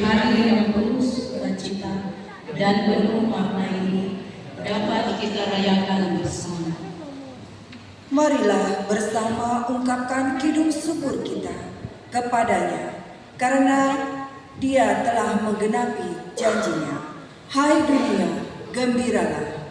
hari yang penuh sukacita dan penuh makna ini dapat kita rayakan bersama. Marilah bersama ungkapkan kidung syukur kita kepadanya, karena Dia telah menggenapi janjinya. Hai dunia, gembiralah.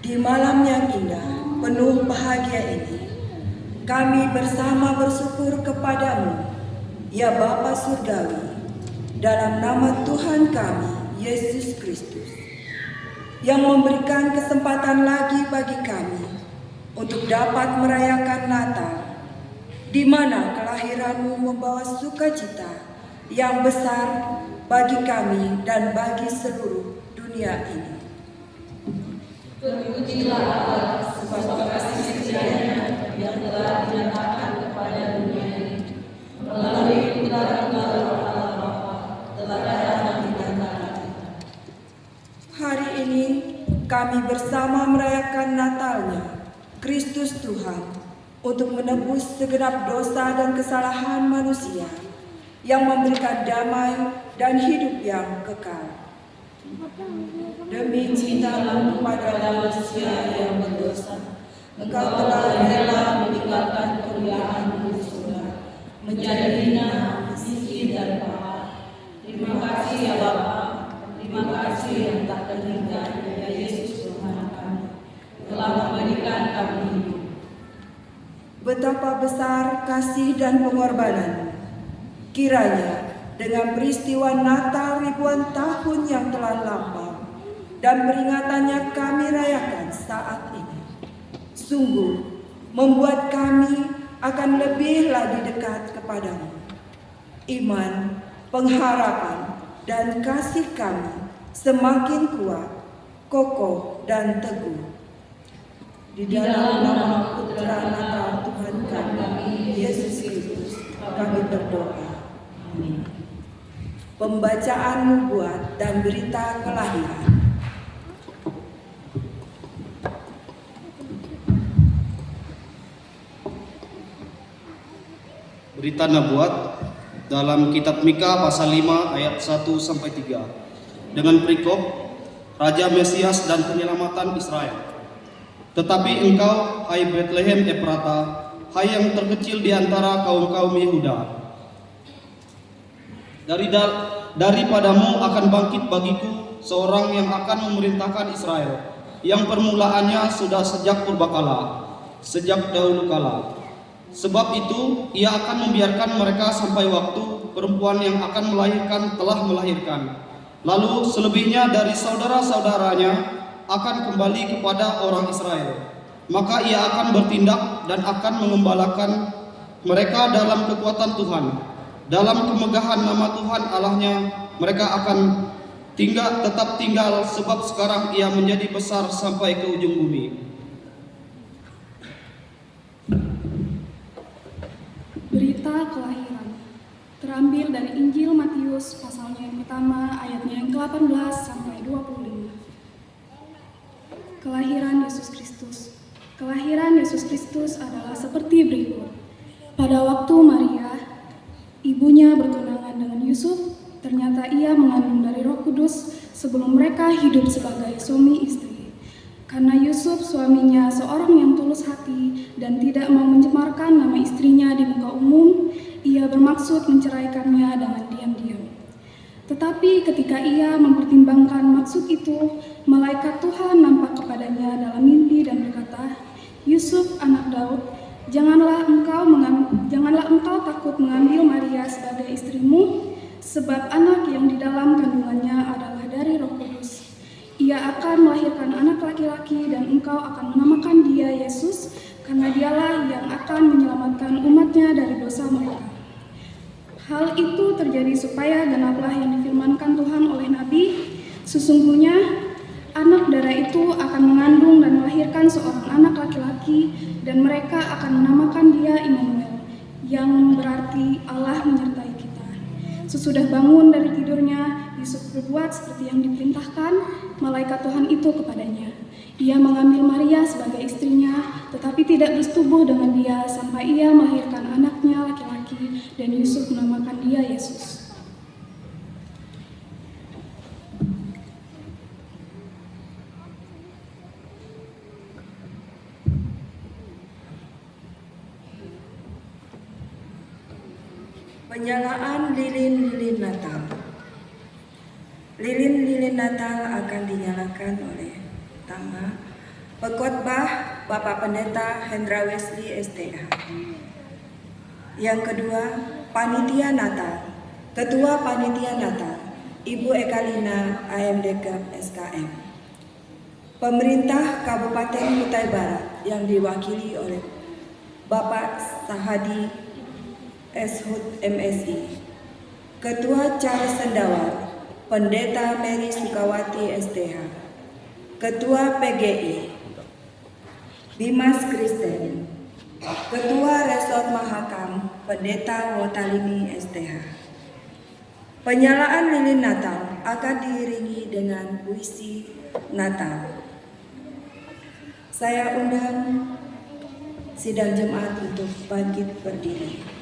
Di malam yang indah, penuh bahagia ini, kami bersama bersyukur kepadamu, ya Bapa Surgawi, dalam nama Tuhan kami, Yesus Kristus, yang memberikan kesempatan lagi bagi kami untuk dapat merayakan Natal, di mana kelahiranmu membawa sukacita yang besar bagi kami dan bagi seluruh dunia ini. Terpujilah Allah sebab kasih setianya yang telah dinyatakan kepada dunia ini melalui putra-Tunggal Allah Bapa teladan di antara kita. Hari ini kami bersama merayakan Natalnya Kristus Tuhan untuk menebus segenap dosa dan kesalahan manusia yang memberikan damai dan hidup yang kekal. Demi cintamu kepada manusia yang berdosa, Engkau telah rela meninggalkan kemuliaan-Mu di surga, menjadi hina, miskin dan papa. Terima kasih ya Bapa, terima kasih yang tak terhingga ya Yesus Tuhan kami, telah memberikan kami hidup. Betapa besar kasih dan pengorbanan. Kiranya dengan peristiwa Natal ribuan tahun yang telah lampau dan peringatannya kami rayakan saat ini, sungguh membuat kami akan lebih lagi dekat kepadamu. Iman, pengharapan, dan kasih kami semakin kuat, kokoh, dan teguh. Di dalam nama Putra Natal Tuhan kami, Yesus Kristus, kami berdoa. Amin. Pembacaan nubuat dan berita kelahiran. Berita nubuat dalam kitab Mika pasal 5 ayat 1 sampai 3 dengan perikop Raja Mesias dan penyelamatan Israel. Tetapi engkau, hai Bethlehem Efrata, hai yang terkecil di antara kaum-kaum Yehuda, daripadamu akan bangkit bagiku seorang yang akan memerintahkan Israel, yang permulaannya sudah sejak purbakala, sejak dahulu kala. Sebab itu ia akan membiarkan mereka sampai waktu perempuan yang akan melahirkan telah melahirkan. Lalu selebihnya dari saudara-saudaranya akan kembali kepada orang Israel. Maka ia akan bertindak dan akan mengembalakan mereka dalam kekuatan Tuhan, dalam kemegahan nama Tuhan Allahnya mereka akan tetap tinggal, sebab sekarang ia menjadi besar sampai ke ujung bumi. Berita kelahiran terambil dari Injil Matius pasalnya yang pertama ayatnya yang ke-18 sampai 25. Kelahiran Yesus Kristus. Kelahiran Yesus Kristus adalah seperti berikut. Pada waktu Maria, ibunya bertunangan dengan Yusuf, ternyata ia mengandung dari Roh Kudus sebelum mereka hidup sebagai suami istri. Karena Yusuf suaminya seorang yang tulus hati dan tidak mau mencemarkan nama istrinya di muka umum, ia bermaksud menceraikannya dengan diam-diam. Tetapi ketika ia mempertimbangkan maksud itu, malaikat Tuhan nampak kepadanya dalam mimpi dan berkata, "Yusuf, anak Daud, janganlah engkau takut mengambil Maria sebagai istrimu, sebab anak yang di dalam kandungannya adalah dari Roh Kudus. Ia akan melahirkan anak laki-laki dan engkau akan menamakan dia Yesus, karena dialah yang akan menyelamatkan umatnya dari dosa mereka." Hal itu terjadi supaya genaplah yang difirmankan Tuhan oleh Nabi, "Sesungguhnya anak darah itu akan mengandung dan melahirkan seorang anak laki-laki, dan mereka akan menamakan dia Immanuel," yang berarti Allah menyertai kita. Sesudah bangun dari tidurnya, Yusuf berbuat seperti yang diperintahkan malaikat Tuhan itu kepadanya. Ia mengambil Maria sebagai istrinya, tetapi tidak bersetubuh dengan dia sampai ia melahirkan anaknya laki-laki, dan Yusuf menamakan dia Yesus. Penyalaan lilin-lilin Natal. Lilin-lilin Natal akan dinyalakan oleh pertama, Pengkhotbah Bapak Pendeta Hendra Wesley STH. Yang kedua, Panitia Natal. Ketua Panitia Natal, Ibu Ekalina AMDK SKM. Pemerintah Kabupaten Kutai Barat yang diwakili oleh Bapak Sahadi SHUT MSI. Ketua Charles Sendawar, Pendeta Mary Sukawati STH. Ketua PGI Dimas Kristen. Ketua Resort Mahakam Pendeta Wotalini STH. Penyalaan lilin Natal akan diiringi dengan puisi Natal. Saya undang sidang jemaat untuk bangkit berdiri.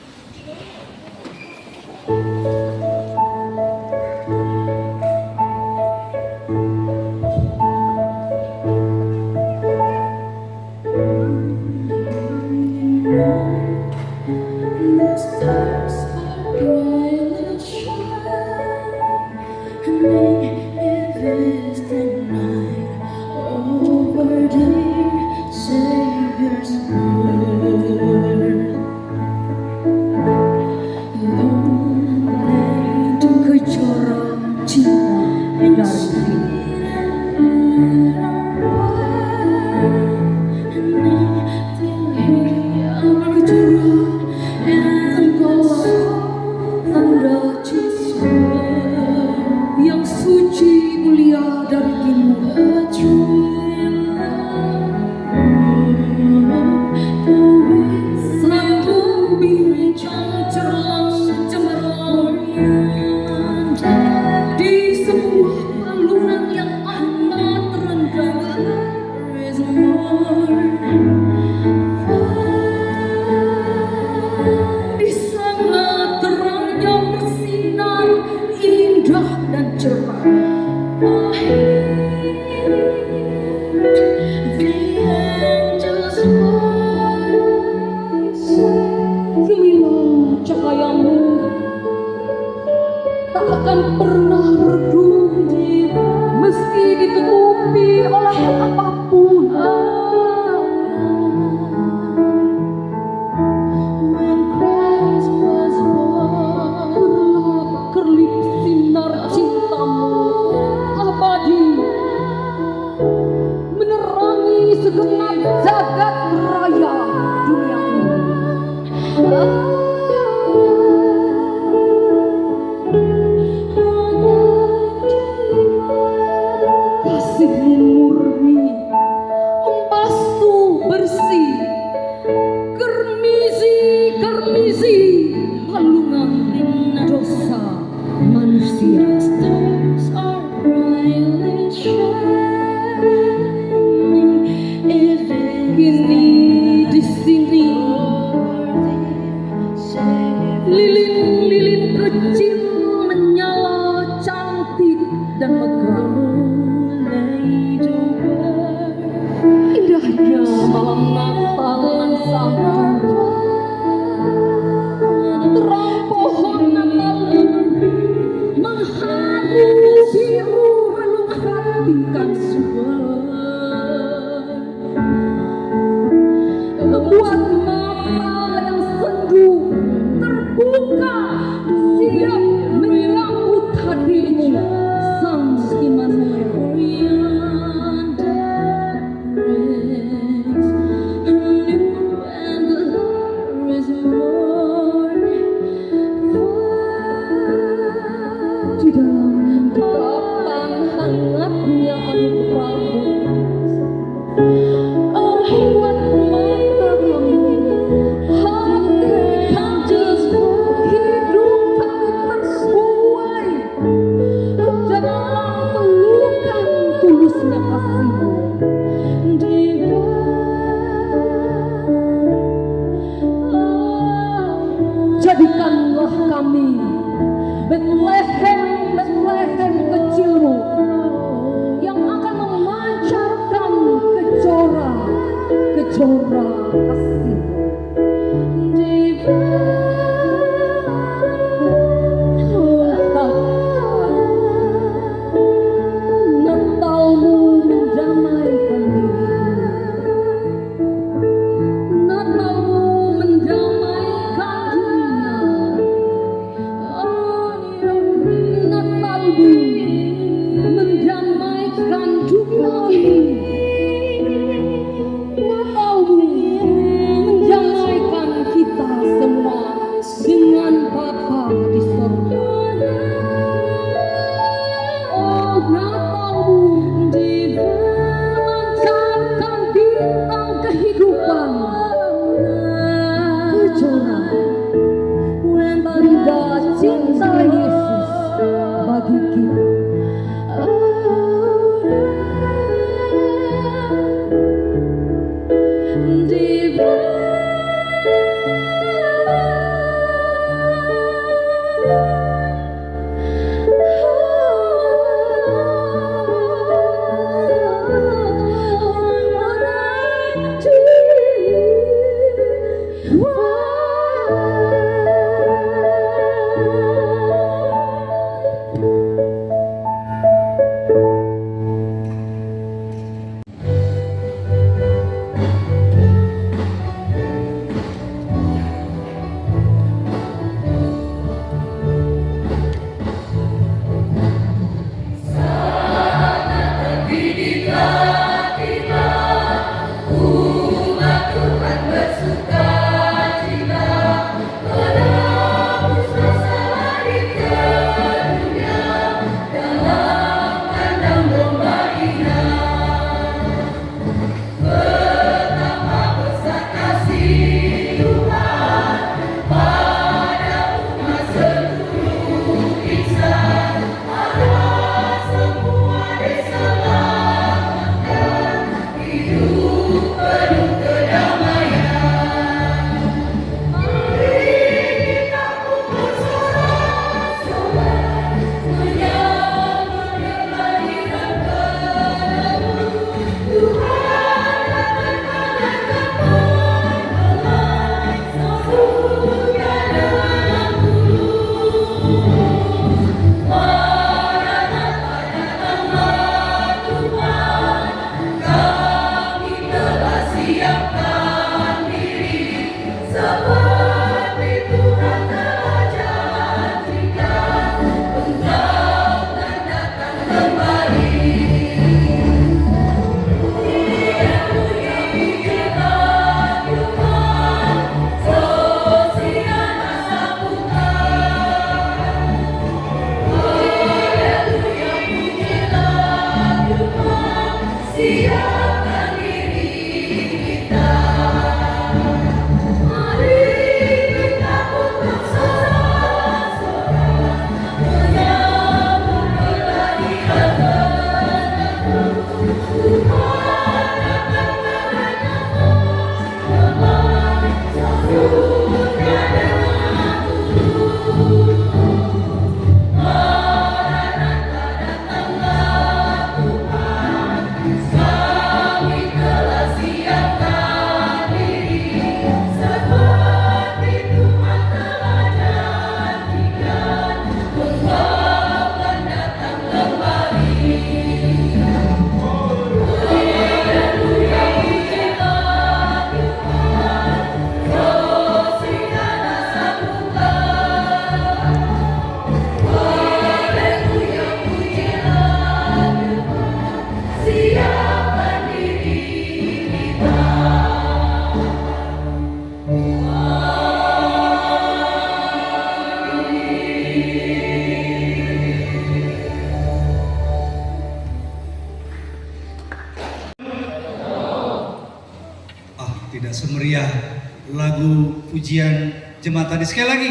pujian jemaat tadi. Sekali lagi,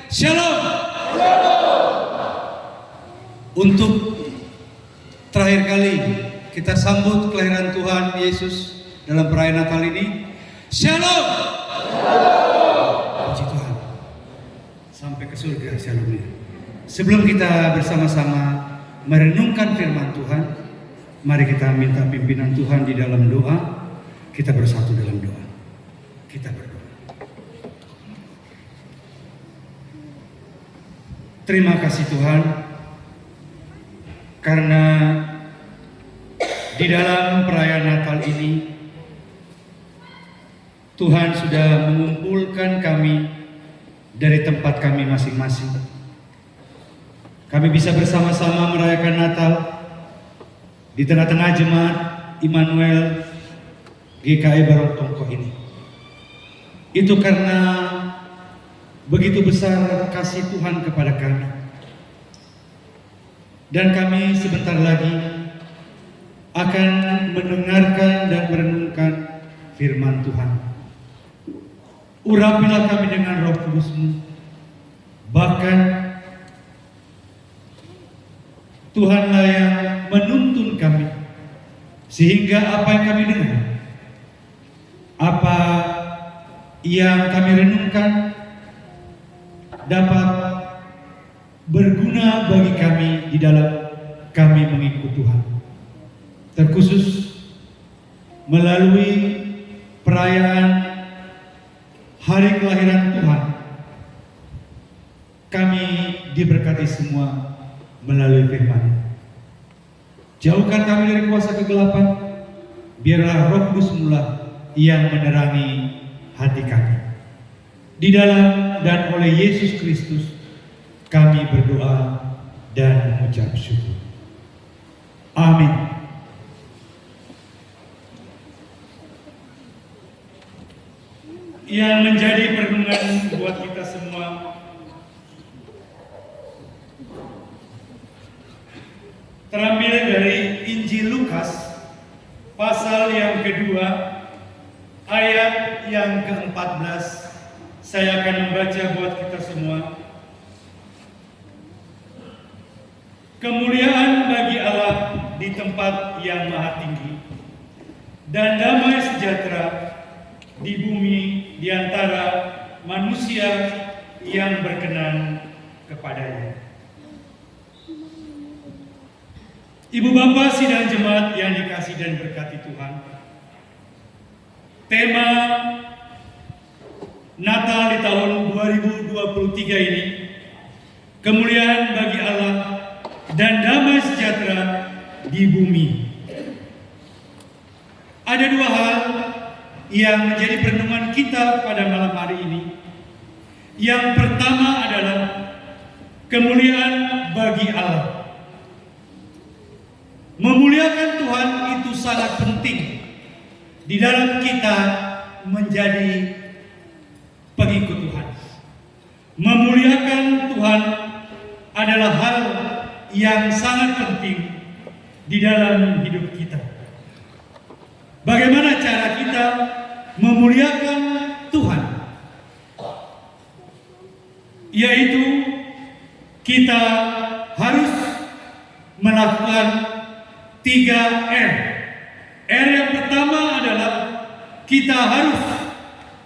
Shalom. Untuk terakhir kali kita sambut kelahiran Tuhan Yesus dalam perayaan Natal ini. Shalom. Puji Tuhan. Sampai ke surga shalomnya. Sebelum kita bersama-sama merenungkan firman Tuhan, mari kita minta pimpinan Tuhan di dalam doa. Kita bersatu dalam doa. Kita berdoa. Terima kasih Tuhan, karena di dalam perayaan Natal ini Tuhan sudah mengumpulkan kami dari tempat kami masing-masing. Kami bisa bersama-sama merayakan Natal di tengah-tengah jemaat Immanuel GKI Barongtongko ini. Itu karena begitu besar kasih Tuhan kepada kami. Dan kami sebentar lagi akan mendengarkan dan merenungkan firman Tuhan. Urapilah kami dengan Roh Kudus-Mu. Bahkan Tuhanlah yang menuntun kami, sehingga apa yang kami dengar, apa yang kami renungkan dapat berguna bagi kami di dalam kami mengikut Tuhan. Terkhusus melalui perayaan hari kelahiran Tuhan, kami diberkati semua melalui firman. Jauhkan kami dari kuasa kegelapan, biarlah Roh Kudus-Mu yang menerangi hati kami. Di dalam dan oleh Yesus Kristus kami berdoa dan mengucap syukur. Amin. Yang menjadi perenungan buat kita semua terambil dari Injil Lukas pasal yang kedua ayat yang ke-14. Saya akan membaca buat kita semua. Kemuliaan bagi Allah di tempat yang maha tinggi, dan damai sejahtera di bumi di antara manusia yang berkenan kepadanya. Ibu bapak sidang jemaat yang dikasih dan berkati Tuhan, tema Natal di tahun 2023 ini, kemuliaan bagi Allah dan damai sejahtera di bumi. Ada dua hal yang menjadi perenungan kita pada malam hari ini. Yang pertama adalah kemuliaan bagi Allah. Memuliakan Tuhan itu sangat penting di dalam kita menjadi pengikut Tuhan. Memuliakan Tuhan adalah hal yang sangat penting di dalam hidup kita. Bagaimana cara kita memuliakan Tuhan? Yaitu kita harus melakukan 3 R. R yang pertama adalah kita harus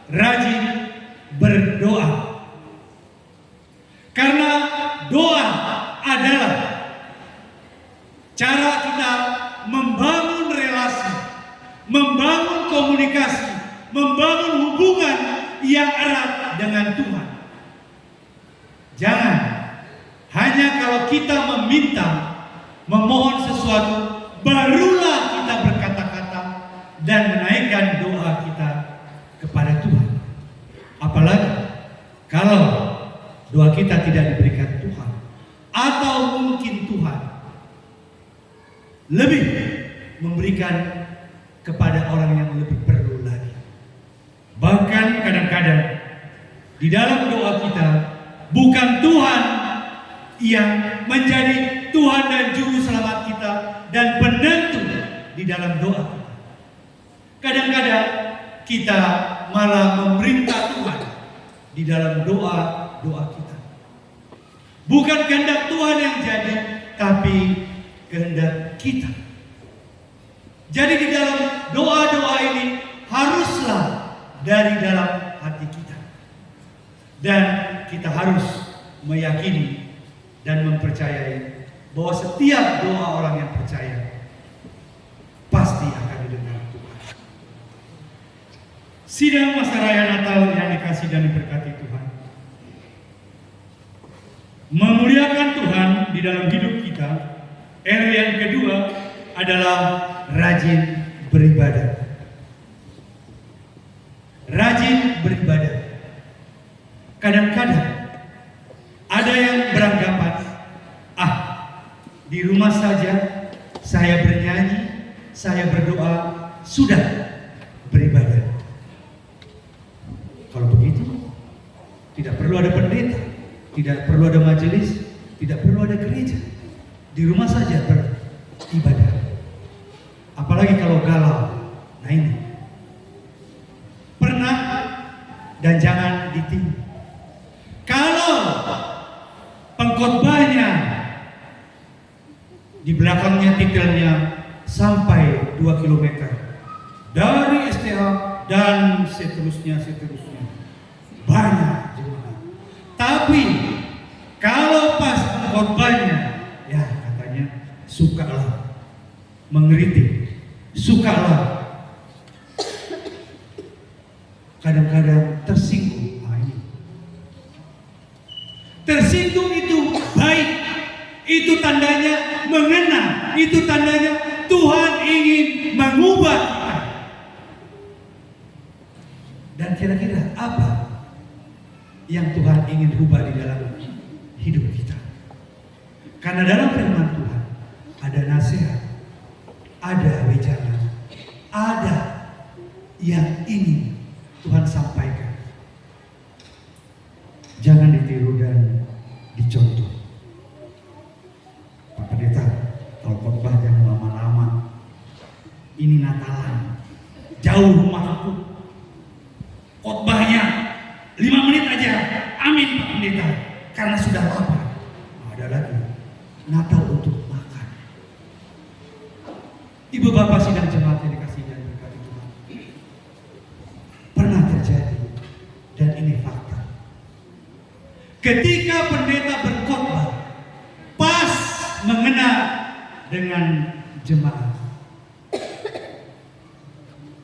rajin berdoa. Karena doa adalah cara kita membangun relasi, membangun komunikasi, membangun hubungan yang erat dengan Tuhan. Jangan hanya kalau kita meminta, memohon sesuatu, barulah kita berkata-kata dan menaikkan doa kita kepada Tuhan. Apalagi kalau doa kita tidak diberikan Tuhan, atau mungkin Tuhan lebih memberikan kepada orang yang lebih perlu lagi. Bahkan kadang-kadang di dalam doa kita bukan Tuhan yang menjadi Tuhan dan juru selamat kita dan penentu di dalam doa kita. Kadang-kadang kita malah memerintah Tuhan di dalam doa-doa kita. Bukan kehendak Tuhan yang jadi, tapi kehendak kita. Jadi di dalam doa-doa ini haruslah dari dalam hati kita. Dan kita harus meyakini dan mempercayai bahwa setiap doa orang yang percaya pasti akan didengar Tuhan. Sidang masa raya Natal yang dikasih dan diberkati Tuhan, memuliakan Tuhan di dalam hidup kita. Yang kedua adalah rajin beribadah. Rajin beribadah. Kadang-kadang ada yang beranggapan, di rumah saja saya bernyanyi, saya berdoa, sudah beribadah. Kalau begitu, tidak perlu ada pendeta, tidak perlu ada majelis, tidak perlu ada gereja. Di rumah saja beribadah. Apalagi kalau galau. Nah ini, pernah dan jangan ditinggi. Kalau pengkhotbahnya di belakangnya titelnya sampai 2 km dari STA dan seterusnya, banyak jemaat. Tapi kalau pas khotbahnya, ya katanya sukalah mengeritik, sukalah kadang-kadang tersinggung. Nah, ini tersinggung itu baik, itu tandanya mengena, itu tandanya Tuhan ingin mengubah kita. Dan kira-kira apa yang Tuhan ingin ubah di dalam hidup kita? Karena dalam firman Tuhan ada nasihat, ada wejangan, ada yang ingin Tuhan sampaikan. Jangan ditiru dan dicontoh. Pak Pendeta, kalau khotbah jangan lama-lama. Ini Natalan, jauh rumahku. Khotbahnya 5 menit aja. Amin Pak Pendeta, karena sudah lapar. Ada lagi, Natal untuk makan. Ibu bapak sidang jemaat yang dikasihi dan diberkati Tuhan, pernah terjadi, dan ini fakta. Ketika pendeta berkhotbah pas mengena dengan jemaat,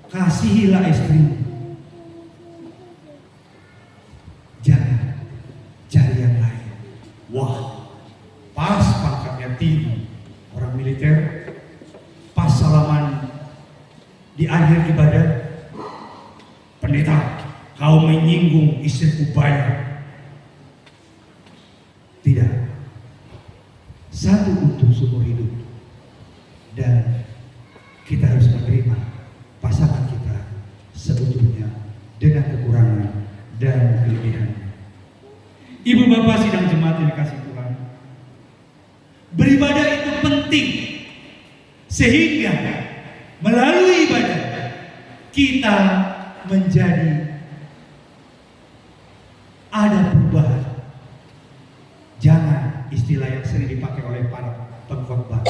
kasihilah istrimu, jangan cari yang lain. Wah, pas pangkatnya tinggi, orang militer, pas salaman di akhir ibadah, pendeta, kau menyinggung istriku banyak. Tidak. Satu untuk seumur hidup. Dan kita harus menerima pasangan kita seutuhnya dengan kekurangan dan kelebihan. Ibu bapak sidang jemaat yang dikasihi Tuhan, beribadah itu penting, sehingga melalui ibadah kita menjadi ada perubahan. Jangan istilah yang sering dipakai oleh para pengkhotbah.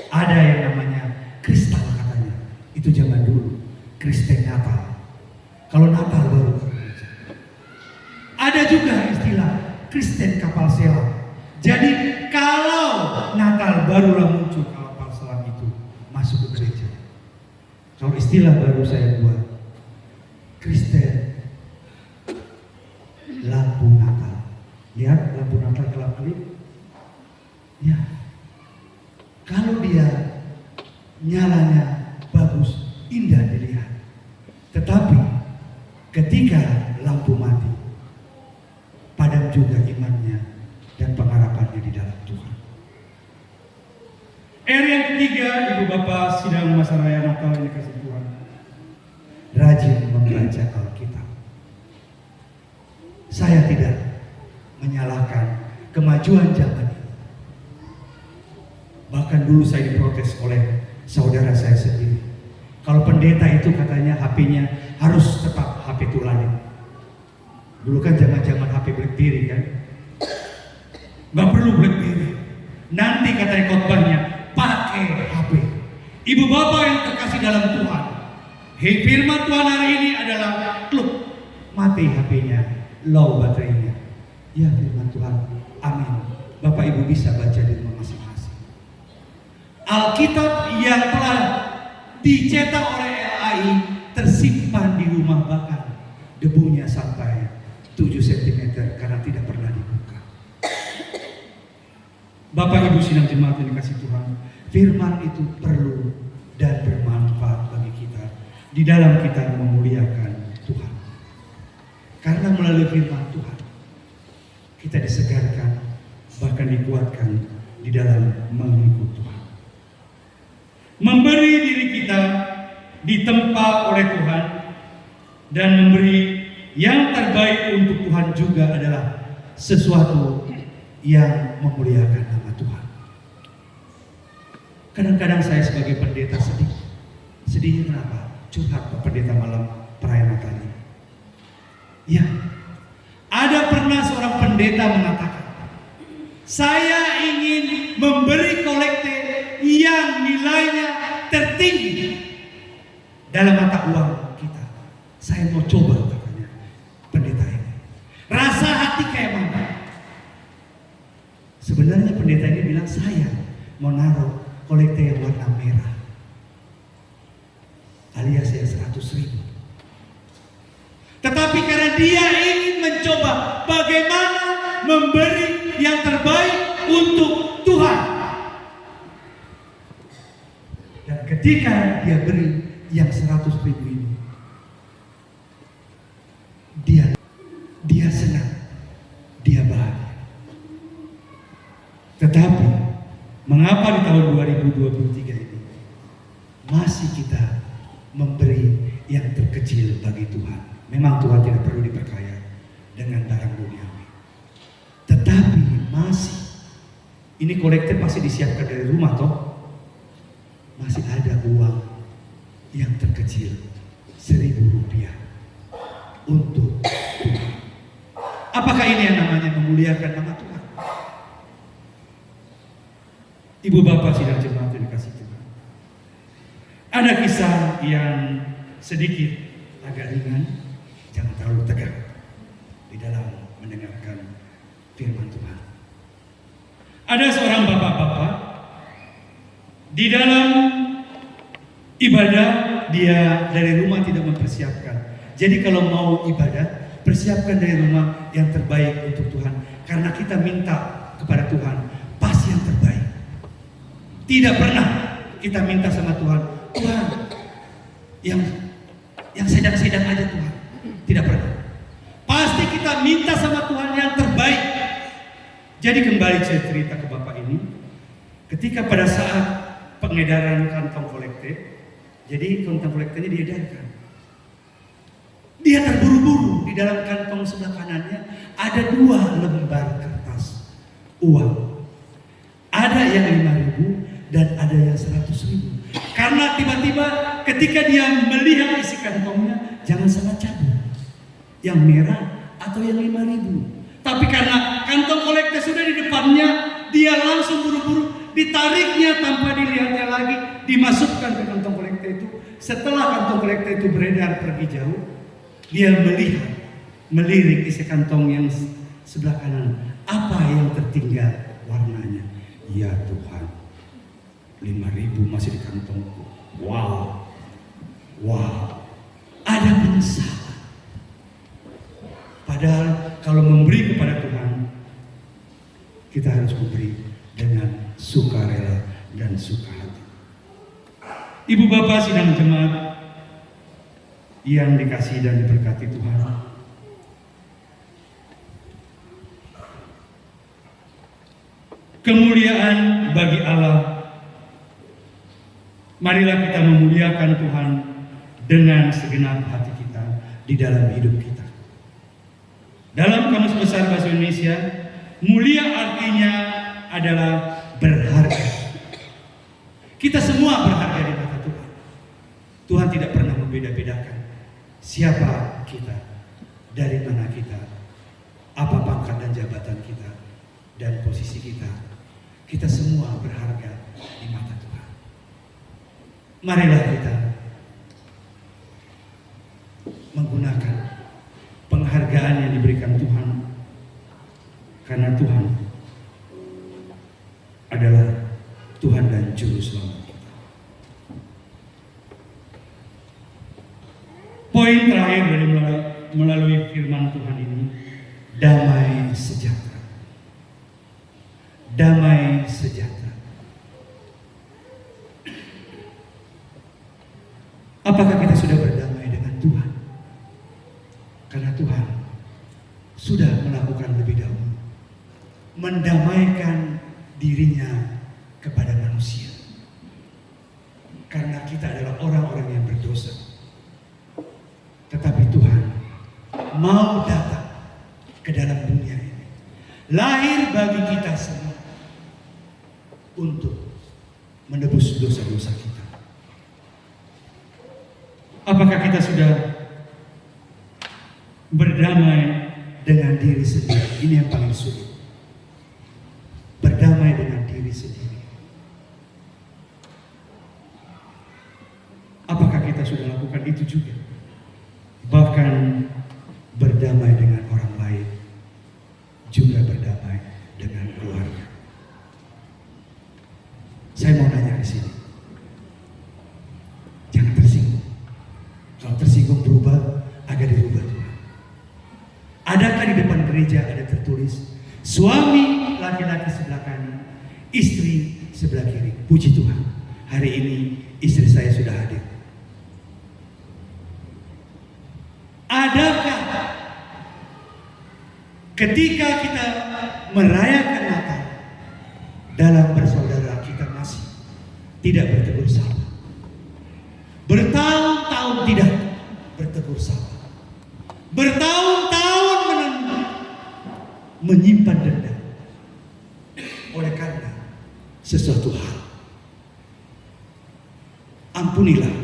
Ada yang namanya kristal katanya. Itu zaman dulu, Kristen Natal. Kalau Natal baru. Ada juga istilah Kristen kapal selam. Jadi kalau Natal barulah muncul kapal selam itu masuk ke gereja. Kalau istilah baru saya buat, Kristen lampu Natal. Lihat lampu Natal kelap-kelip. Ya. Kalau dia nyalanya bagus, indah dilihat. Tetapi ketika lampu mati, padam juga imannya dan pengharapannya di dalam Tuhan. Yang ketiga, ibu bapak sidang masa raya Natal yang dikasih Tuhan, rajin membaca Alkitab. Saya tidak menyalahkan kemajuan zaman ini. Bahkan dulu saya diprotes oleh saudara saya sendiri. Kalau pendeta itu katanya HP-nya harus tetap HP tuladan. Dulu kan zaman-zaman HP BlackBerry kan. Nggak perlu BlackBerry. Nanti katanya khotbahnya pakai HP. Ibu bapak yang terkasih dalam Tuhan, firman Tuhan hari ini adalah klub. Mati HP-nya, low baterainya. Ya firman Tuhan, amin. Bapak ibu bisa baca di rumah masing-masing. Alkitab yang telah dicetak oleh LAI tersimpan di rumah, bahkan debunya sampai 7 cm karena tidak pernah dibuka. Bapak ibu sidang jemaat yang dikasih Tuhan, firman itu perlu dan bermanfaat bagi kita di dalam kita memuliakan Tuhan. Karena melalui firman Tuhan kita disegarkan, bahkan dikuatkan di dalam mengikut Tuhan. Memberi diri kita ditempa oleh Tuhan dan memberi yang terbaik untuk Tuhan juga adalah sesuatu yang memuliakan nama Tuhan. Kadang-kadang saya sebagai pendeta sedih. Sedihnya kenapa? Curhat Pak Pendeta malam perayaan Natal ini. Ya, ada pernah seorang pendeta mengatakan, saya ingin memberi kolekte yang nilainya tertinggi dalam mata uang kita. Saya mau coba, katanya pendeta ini. Rasa hati kayak mana? Sebenarnya pendeta ini bilang, saya mau naruh kolekte yang warna merah, alias yang 100.000. Tetapi karena dia ingin mencoba bagaimana memberi yang terbaik untuk Tuhan, dan ketika dia beri yang 100.000 ini, dia senang, dia bahagia. Tetapi mengapa di tahun 2023 ini masih kita memberi yang terkecil bagi Tuhan? Memang Tuhan tidak perlu diperkaya dengan barang duniawi, tetapi masih ini kolektif masih disiapkan dari rumah toh, masih ada uang yang terkecil 1.000 rupiah untuk Tuhan. Apakah ini yang namanya memuliakan nama Tuhan? Ibu bapak sidang jemaat yang dikasih Tuhan, ada kisah yang sedikit agak ringan, jangan terlalu tegang di dalam mendengarkan firman Tuhan. Ada seorang bapak-bapak di dalam ibadah, dia dari rumah tidak mempersiapkan. Jadi kalau mau ibadah, persiapkan dari rumah yang terbaik untuk Tuhan. Karena kita minta kepada Tuhan pasti yang terbaik. Tidak pernah kita minta sama Tuhan, Tuhan yang sedang-sedang aja Tuhan. Tidak pernah. Pasti kita minta sama Tuhan yang terbaik. Jadi kembali saya cerita ke Bapak ini, ketika pada saat pengedaran kantong kolekte, jadi kantong kolekte ini diedarkan. Dia terburu-buru, di dalam kantong sebelah kanannya ada 2 lembar kertas uang. Ada yang 5.000 dan ada yang 100.000. Karena tiba-tiba ketika dia melihat isi kantongnya, jangan salah cabut, yang merah atau yang 5.000. Tapi karena kantong kolekte sudah di depannya, dia langsung buru-buru ditariknya tanpa dilihatnya lagi, dimasukkan ke kantong kolekte itu. Setelah kantong kolekte itu beredar pergi jauh, dia melirik isi kantong yang sebelah kanan. Apa yang tertinggal warnanya? Ya Tuhan, 5.000 masih di kantongku. Wow, ada penyesalan. Padahal kalau memberi kepada Tuhan, kita harus memberi dengan sukarela dan suka hati. Ibu bapak sidang jemaat yang dikasihi dan diberkati Tuhan, kemuliaan bagi Allah. Marilah kita memuliakan Tuhan dengan segenap hati kita di dalam hidup kita. Dalam Kamus Besar Bahasa Indonesia, mulia artinya adalah berharga. Kita semua berharga di mata Tuhan. Tuhan tidak pernah membeda-bedakan siapa kita, dari mana kita jabatan kita dan posisi kita, kita semua berharga di mata Tuhan. Marilah kita menggunakan penghargaan yang diberikan Tuhan, karena Tuhan adalah Tuhan dan Juru Selamat kita. Poin terakhir dari melalui firman Tuhan ini, damai sejahtera. Damai sejahtera. Apakah kita sudah berdamai dengan Tuhan? Karena Tuhan sudah melakukan lebih dahulu, mendamaikan dirinya kepada manusia. Karena kita adalah orang-orang yang berdosa. Tetapi Tuhan mau datang ke dalam dunia ini, lahir bagi kita semua untuk menebus dosa-dosa kita. Apakah kita sudah berdamai dengan diri sendiri? Ini yang paling sulit. Berdamai dengan diri sendiri. Apakah kita sudah lakukan itu juga? Bahkan berdamai dengan orang lain, juga berdamai dengan keluarga. Saya mau nanya di sini, jangan tersinggung. Kalau tersinggung berubah, agak dirubah Tuhan. Adakah di depan gereja ada tertulis suami laki-laki sebelah kanan, istri sebelah kiri? Puji Tuhan, hari ini istri saya sudah hadir. Adakah ketika kita merayakan Natal dalam bersaudara kita masih tidak bertegur sapa? Bertahun-tahun tidak bertegur sapa. Bertahun-tahun menyimpan dendam oleh karena sesuatu hal. Ampunilah,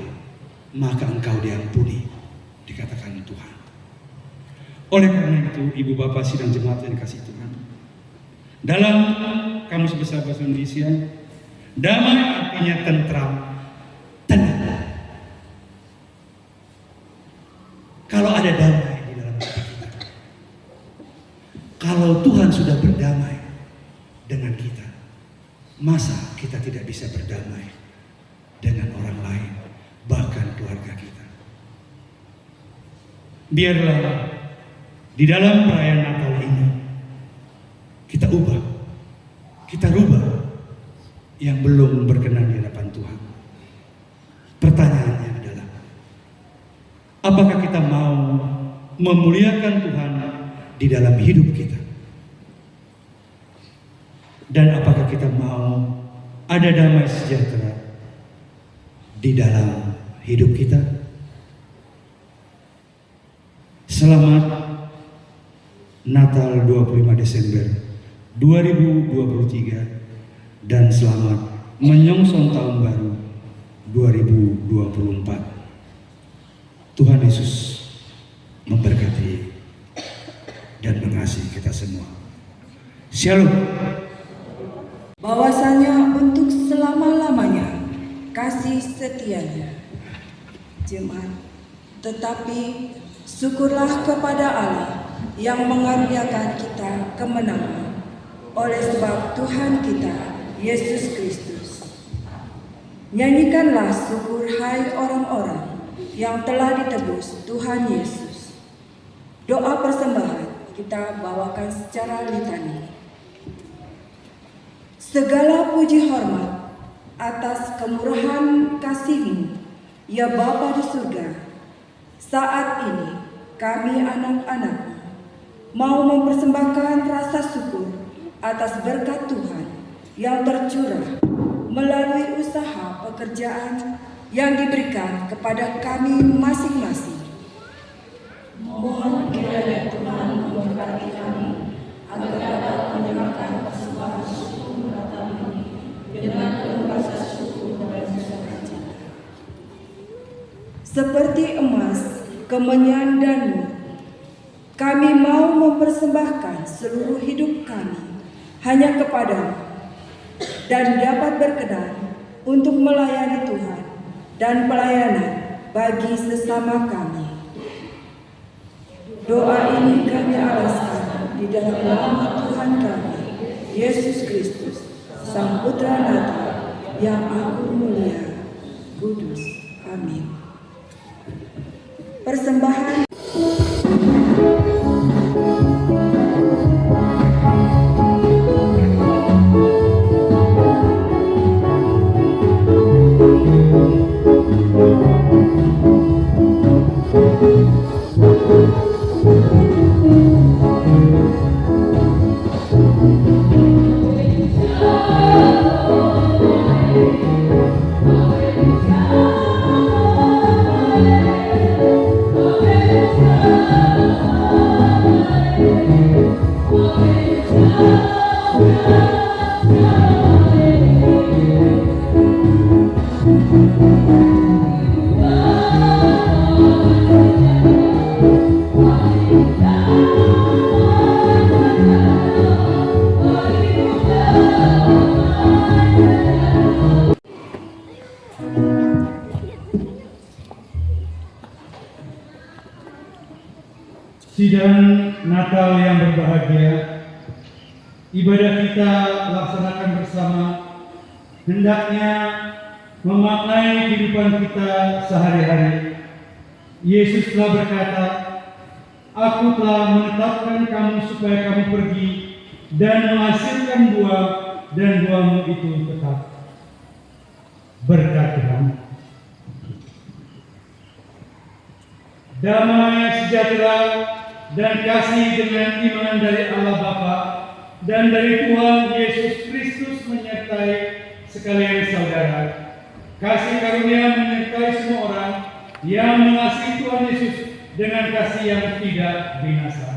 maka engkau diampuni, dikatakan Tuhan. Oleh karena itu, Ibu Bapak sidang jemaat yang dikasihi Tuhan, dalam Kamus Besar Bahasa Indonesia, damai artinya tentram, tenang. Kalau ada damai di dalam hati kita, kalau Tuhan sudah berdamai dengan kita, masa kita tidak bisa berdamai dengan orang lain, bahkan keluarga kita? Biarlah di dalam perayaan Natal ini kita rubah yang belum berkenan di hadapan Tuhan. Pertanyaannya adalah, apakah kita mau memuliakan Tuhan di dalam hidup kita? Dan apakah kita mau ada damai sejahtera di dalam hidup kita? Selamat Natal 25 Desember 2023 dan selamat menyongsong tahun baru 2024. Tuhan Yesus memberkati dan mengasihi kita semua. Shalom. Bahwasanya untuk selama-lamanya kasih setianya jemaat, tetapi syukurlah kepada Allah yang mengaruniakan kita kemenangan oleh sebab Tuhan kita Yesus Kristus. Nyanyikanlah syukur hai orang-orang yang telah ditebus Tuhan Yesus. Doa persembahan kita bawakan secara litani. Segala puji hormat atas kemurahan kasih-Mu, ya Bapa di surga. Saat ini kami anak-anak-Mu mau mempersembahkan rasa syukur atas berkat Tuhan yang tercurah melalui usaha pekerjaan yang diberikan kepada kami masing-masing. Mohon kiranya Tuhan memberkati kami agar dapat menyerahkan persembahan syukur Natal ini dengan penuh rasa syukur dan sukacita. Seperti emas, kemenyan dan mur, kami mau mempersembahkan seluruh hidup kami hanya kepadamu dan dapat berkenan untuk melayani Tuhan dan pelayanan bagi sesama kami. Doa ini kami alaskan di dalam nama Tuhan kami, Yesus Kristus, Sang Putra Natal, yang agung mulia, kudus. Amin. Persembahan Sidang Natal yang berbahagia, ibadah kita laksanakan bersama hendaknya memaknai kehidupan kita sehari-hari. Yesus telah berkata, "Aku telah menetapkan kamu supaya kamu pergi dan menghasilkan buah, dan buahmu itu tetap." Berkat Tuhan. Damai sejahtera dan kasih dengan iman dari Allah Bapa dan dari Tuhan Yesus Kristus menyertai sekalian saudara. Kasih karunia menyertai semua orang yang mengasihi Tuhan Yesus dengan kasih yang tidak binasa.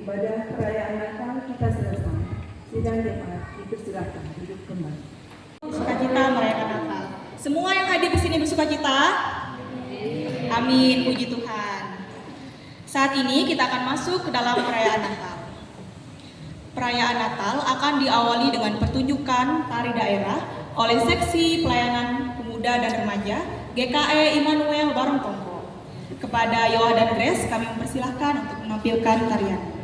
ibadah perayaan Natal kita selesai. Sidang jemaat dipersilakan duduk kembali. Sukacita merayakan Natal. Semua yang hadir di sini bersukacita? Amin, puji Tuhan. Saat ini kita akan masuk ke dalam perayaan Natal. Perayaan Natal akan diawali dengan pertunjukan tari daerah oleh Seksi Pelayanan Pemuda dan Remaja GKE Immanuel Barongtongko. Kepada Yoha dan Grace kami mempersilahkan untuk menampilkan tarian.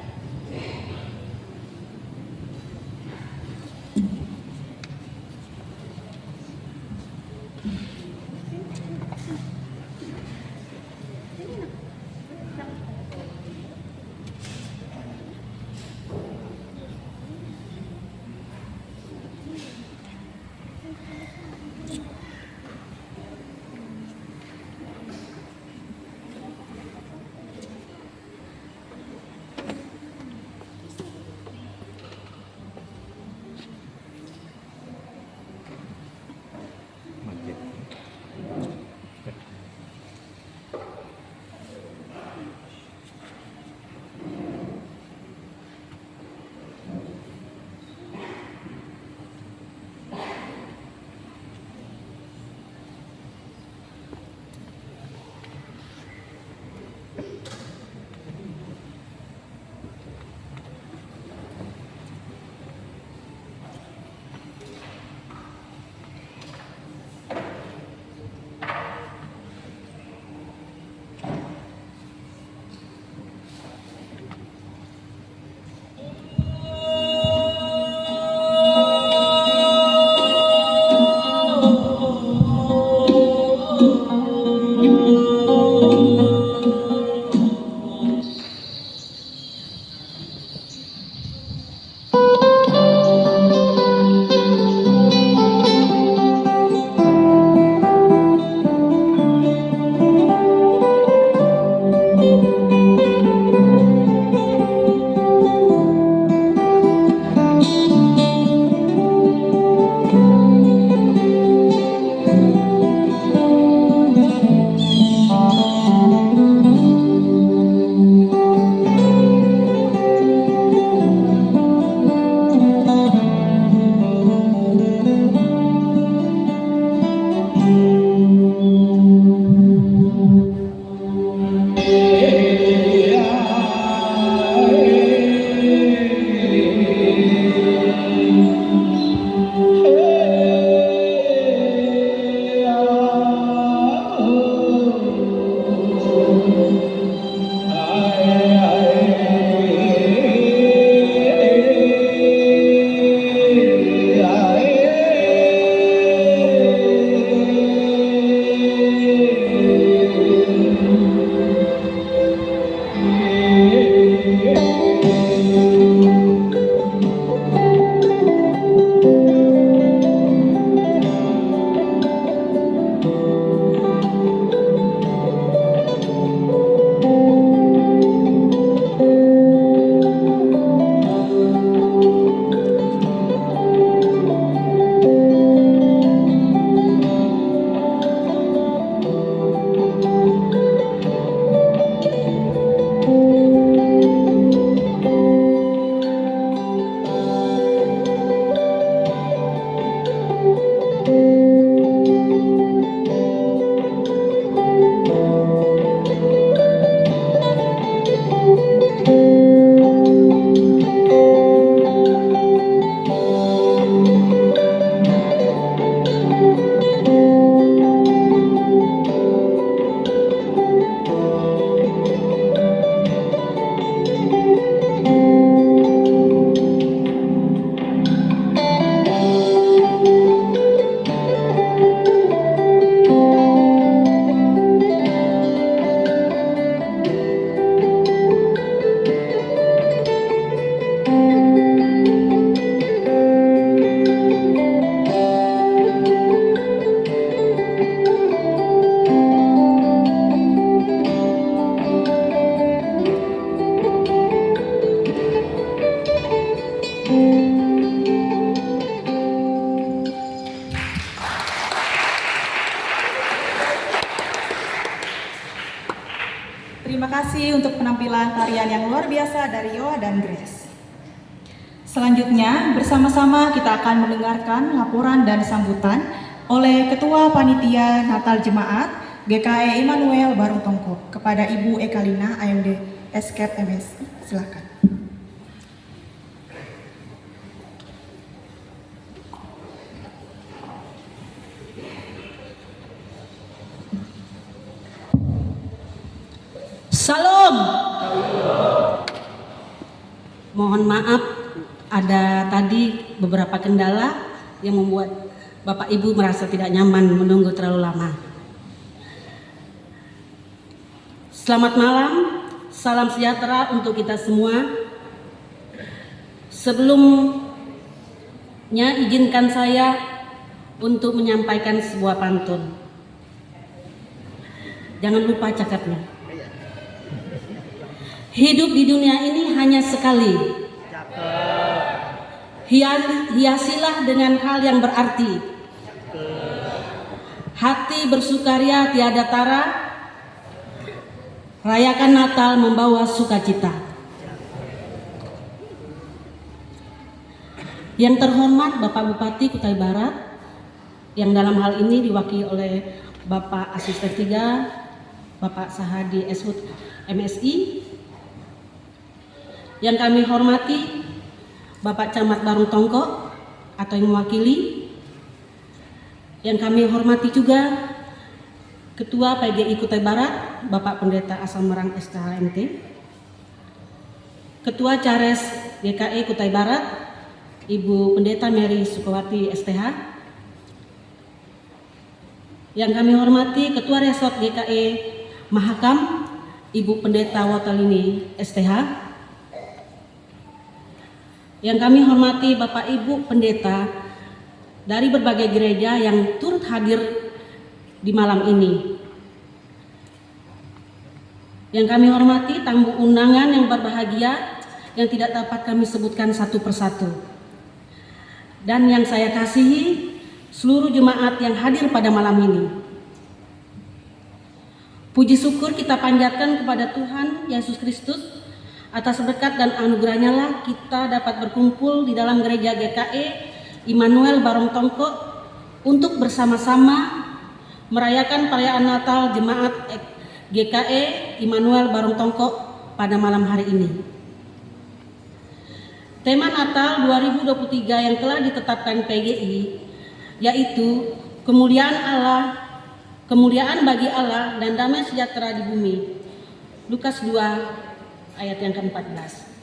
penampilan tarian yang luar biasa dari Yoa dan Grace. Selanjutnya, bersama-sama kita akan mendengarkan laporan dan sambutan oleh Ketua Panitia Natal Jemaat GKE Immanuel Barung Tongko kepada Ibu Ekalina AMD Escape MSI. Silakan. Salam. Mohon maaf, ada tadi beberapa kendala yang membuat Bapak Ibu merasa tidak nyaman menunggu terlalu lama. Selamat malam, salam sejahtera untuk kita semua. Sebelumnya izinkan saya untuk menyampaikan sebuah pantun. Jangan lupa cakapnya. Hidup di dunia ini hanya sekali. Hiasilah dengan hal yang berarti. Hati bersukaria tiada tara. Rayakan Natal membawa sukacita. Yang terhormat Bapak Bupati Kutai Barat, yang dalam hal ini diwakili oleh Bapak Asisten 3, Bapak Sahadi Eshud MSI. Yang kami hormati Bapak Camat Barung Tongko atau yang mewakili. Yang kami hormati juga Ketua PGI Kutai Barat Bapak Pendeta Asal Merang STHMT, Ketua Cares GKE Kutai Barat Ibu Pendeta Mary Sukawati STH. Yang kami hormati Ketua Resort GKE Mahakam Ibu Pendeta Watalini STH. Yang kami hormati Bapak Ibu Pendeta dari berbagai gereja yang turut hadir di malam ini. Yang kami hormati tamu undangan yang berbahagia yang tidak dapat kami sebutkan satu persatu. Dan yang saya kasihi seluruh jemaat yang hadir pada malam ini. Puji syukur kita panjatkan kepada Tuhan Yesus Kristus. Atas berkat dan anugerahnya lah kita dapat berkumpul di dalam gereja GKE Immanuel Barung Tongko untuk bersama-sama merayakan perayaan Natal Jemaat GKE Immanuel Barung Tongko pada malam hari ini. Tema Natal 2023 yang telah ditetapkan PGI yaitu kemuliaan Allah, kemuliaan bagi Allah dan damai sejahtera di bumi. Lukas 2 ayat yang ke-14.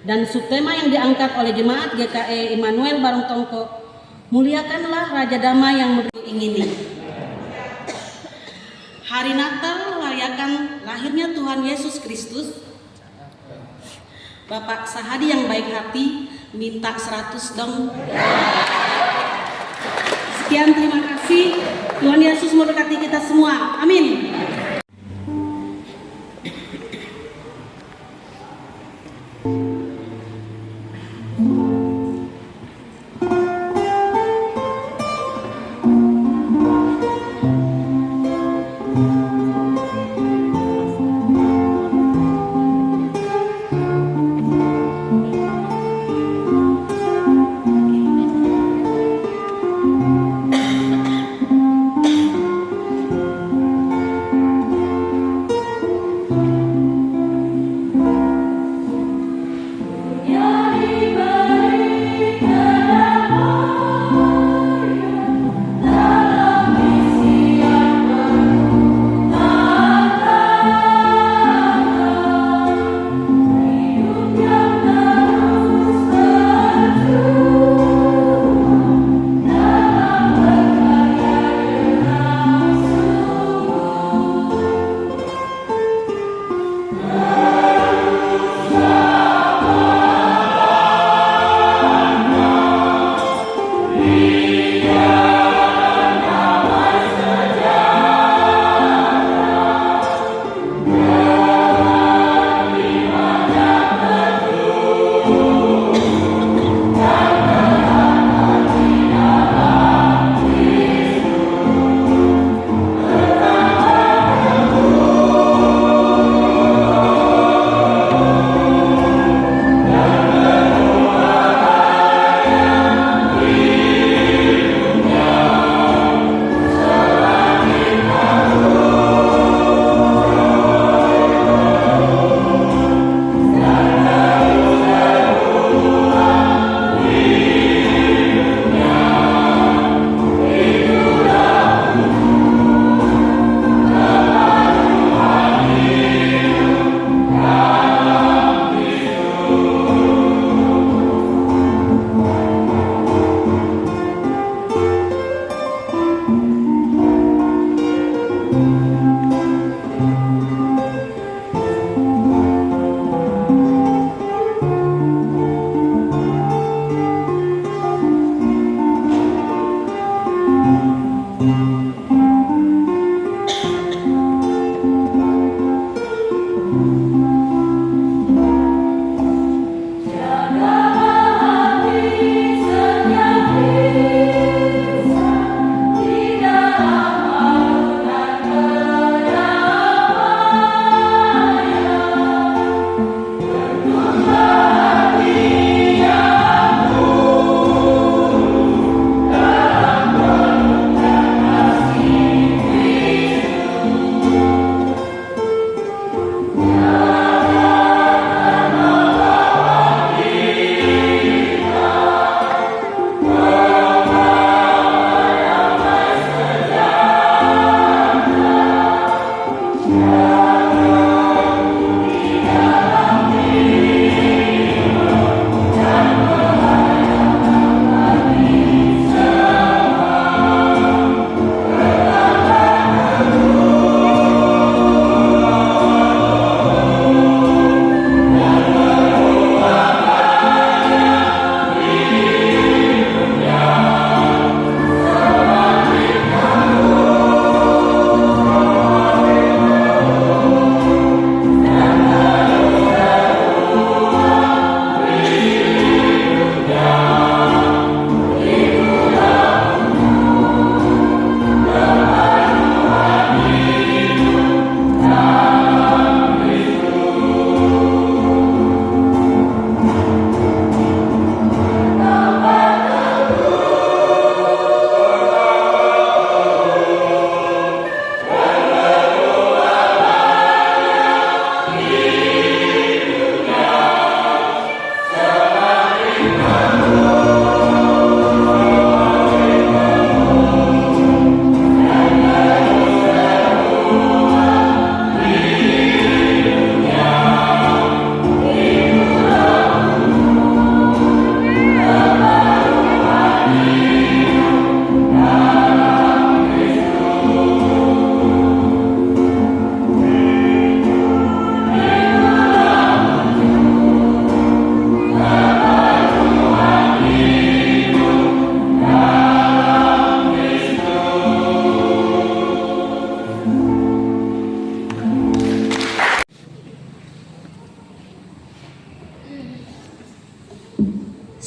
Dan subtema yang diangkat oleh jemaat GKE Immanuel Barung Tongko, muliakanlah Raja Damai yang ingini. Hari Natal merayakan lahirnya Tuhan Yesus Kristus. Bapak Sahadi yang baik hati minta 100 dong. Sekian, terima kasih. Tuhan Yesus memberkati kita semua. Amin.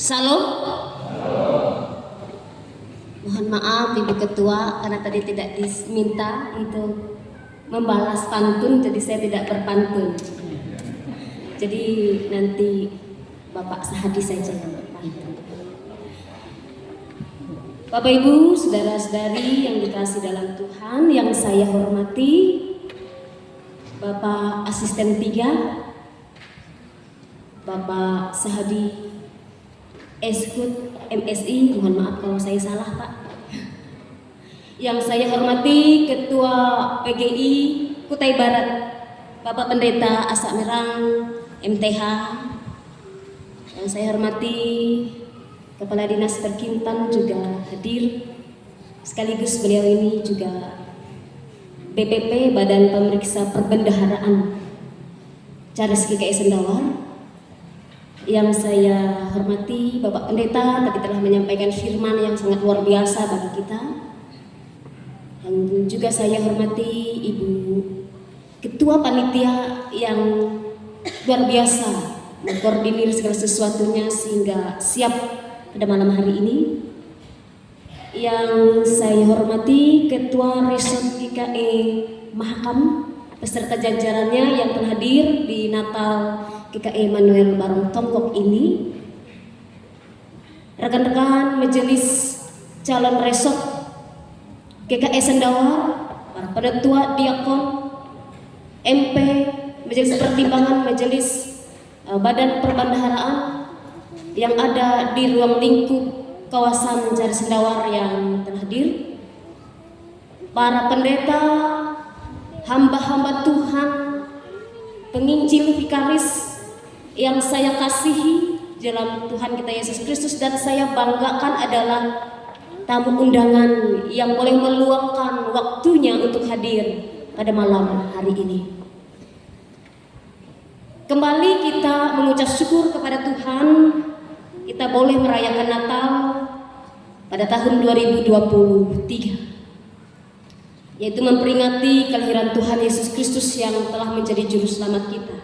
Salam. Mohon maaf Ibu Ketua karena tadi tidak diminta untuk membalas pantun, jadi saya tidak berpantun. Jadi nanti Bapak Sahadi saja yang berpantun. Bapak Ibu, saudara-saudari yang dikasihi dalam Tuhan, yang saya hormati, Bapak Asisten 3, Bapak Sahadi Eshud MSI, mohon maaf kalau saya salah Pak. Yang saya hormati Ketua PGI Kutai Barat, Bapak Pendeta Asak Merang MTH. Yang saya hormati Kepala Dinas Perkintan juga hadir. Sekaligus beliau ini juga BPP Badan Pemeriksa Perbendaharaan Charles GKI Sendawar. Yang saya hormati Bapak Pendeta tadi telah menyampaikan firman yang sangat luar biasa bagi kita. Yang juga saya hormati Ibu Ketua Panitia yang luar biasa mengkoordinir segala sesuatunya sehingga siap pada malam hari ini. Yang saya hormati Ketua Resort GKI Mahakam beserta jajarannya yang telah hadir di Natal GKI Manuel Barong Tongkok ini. Rekan-rekan Majelis Calon Resort GKI Sendawar, para penetua diakon, MP, Majelis Pertimbangan Majelis Badan Perbendaharaan yang ada di ruang lingkup kawasan Charles Sendawar yang telah hadir, para pendeta, hamba-hamba Tuhan, penginjil vikaris yang saya kasihi dalam Tuhan kita Yesus Kristus, dan saya banggakan adalah tamu undangan yang boleh meluangkan waktunya untuk hadir pada malam hari ini. Kembali kita mengucap syukur kepada Tuhan, kita boleh merayakan Natal pada tahun 2023, yaitu memperingati kelahiran Tuhan Yesus Kristus yang telah menjadi juru selamat kita.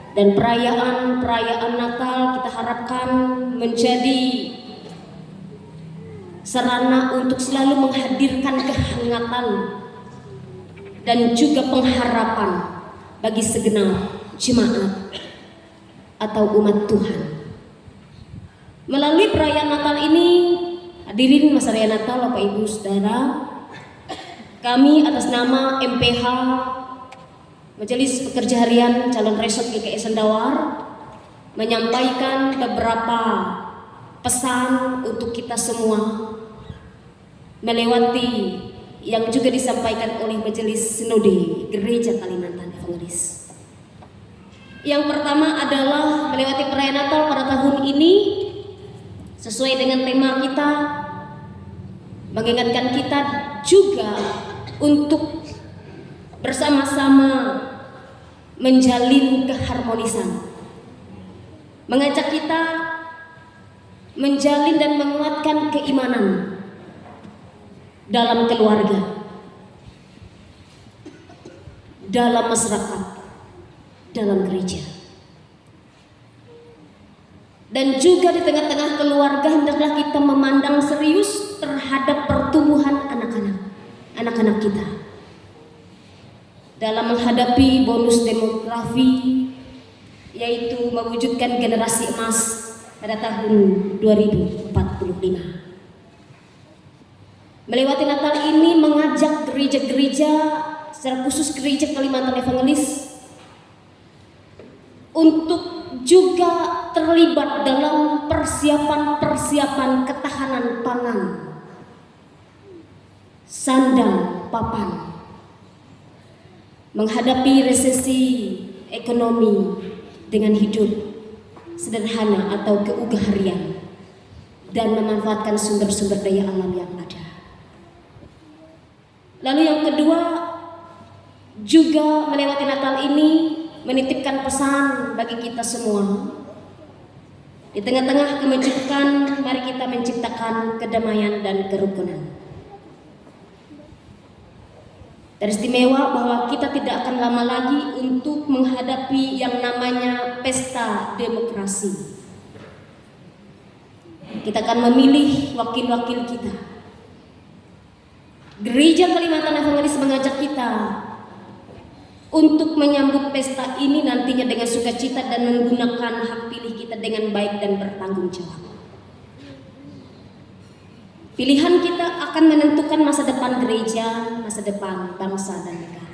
Dan perayaan Natal kita harapkan menjadi sarana untuk selalu menghadirkan kehangatan dan juga pengharapan bagi segenap jemaat atau umat Tuhan. Melalui perayaan Natal ini, hadirin masa raya Natal Bapak Ibu Saudara, kami atas nama MPH Majelis Pekerja Harian Calon Resort GKI Sendawar menyampaikan beberapa pesan untuk kita semua melewati yang juga disampaikan oleh Majelis Sinode Gereja Kalimantan Evangelis. Yang pertama adalah melewati perayaan Natal pada tahun ini sesuai dengan tema kita, mengingatkan kita juga untuk bersama-sama menjalin keharmonisan, mengajak kita menjalin dan menguatkan keimanan dalam keluarga, dalam masyarakat, dalam gereja. Dan juga di tengah-tengah keluarga hendaklah kita memandang serius terhadap pertumbuhan anak-anak kita dalam menghadapi bonus demografi, yaitu mewujudkan generasi emas pada tahun 2045. Melewati Natal ini mengajak gereja-gereja, secara khusus gereja Kalimantan Evangelis, untuk juga terlibat dalam persiapan ketahanan pangan, sandang, papan, menghadapi resesi ekonomi dengan hidup sederhana atau keugah harian, dan memanfaatkan sumber-sumber daya alam yang ada. Lalu yang kedua, juga melewati Natal ini menitipkan pesan bagi kita semua. Di tengah-tengah kemejukan, mari kita menciptakan kedamaian dan kerukunan. Teristimewa bahwa kita tidak akan lama lagi untuk menghadapi yang namanya pesta demokrasi. kita akan memilih wakil-wakil kita. Gereja Kalimantan Evangelis mengajak kita untuk menyambut pesta ini nantinya dengan sukacita dan menggunakan hak pilih kita dengan baik dan bertanggung jawab. Pilihan kita akan menentukan masa depan gereja, masa depan bangsa dan negara.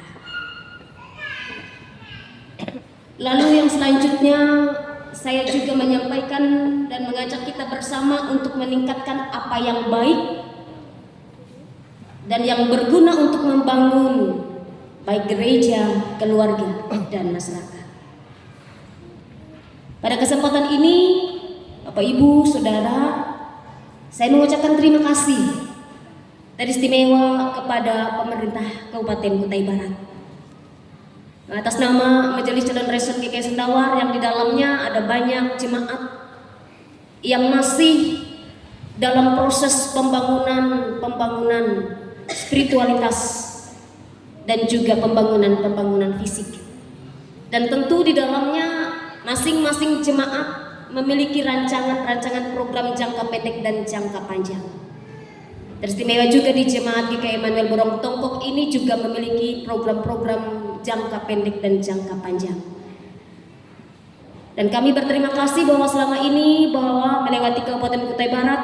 Lalu yang selanjutnya saya juga menyampaikan dan mengajak kita bersama untuk meningkatkan apa yang baik dan yang berguna untuk membangun baik gereja, keluarga, dan masyarakat. Pada kesempatan ini, Bapak Ibu, Saudara, saya mengucapkan terima kasih teristimewa kepada pemerintah Kabupaten Kutai Barat. Atas nama Majelis Calon Resort GKI Sendawar yang di dalamnya ada banyak jemaat yang masih dalam proses pembangunan spiritualitas dan juga pembangunan fisik. Dan tentu di dalamnya masing-masing jemaat memiliki rancangan program jangka pendek dan jangka panjang. Teristimewa juga di jemaat GKI Emmanuel Borong Tongkok ini juga memiliki program-program jangka pendek dan jangka panjang. Dan kami berterima kasih bahwa selama ini melewati Kabupaten Kutai Barat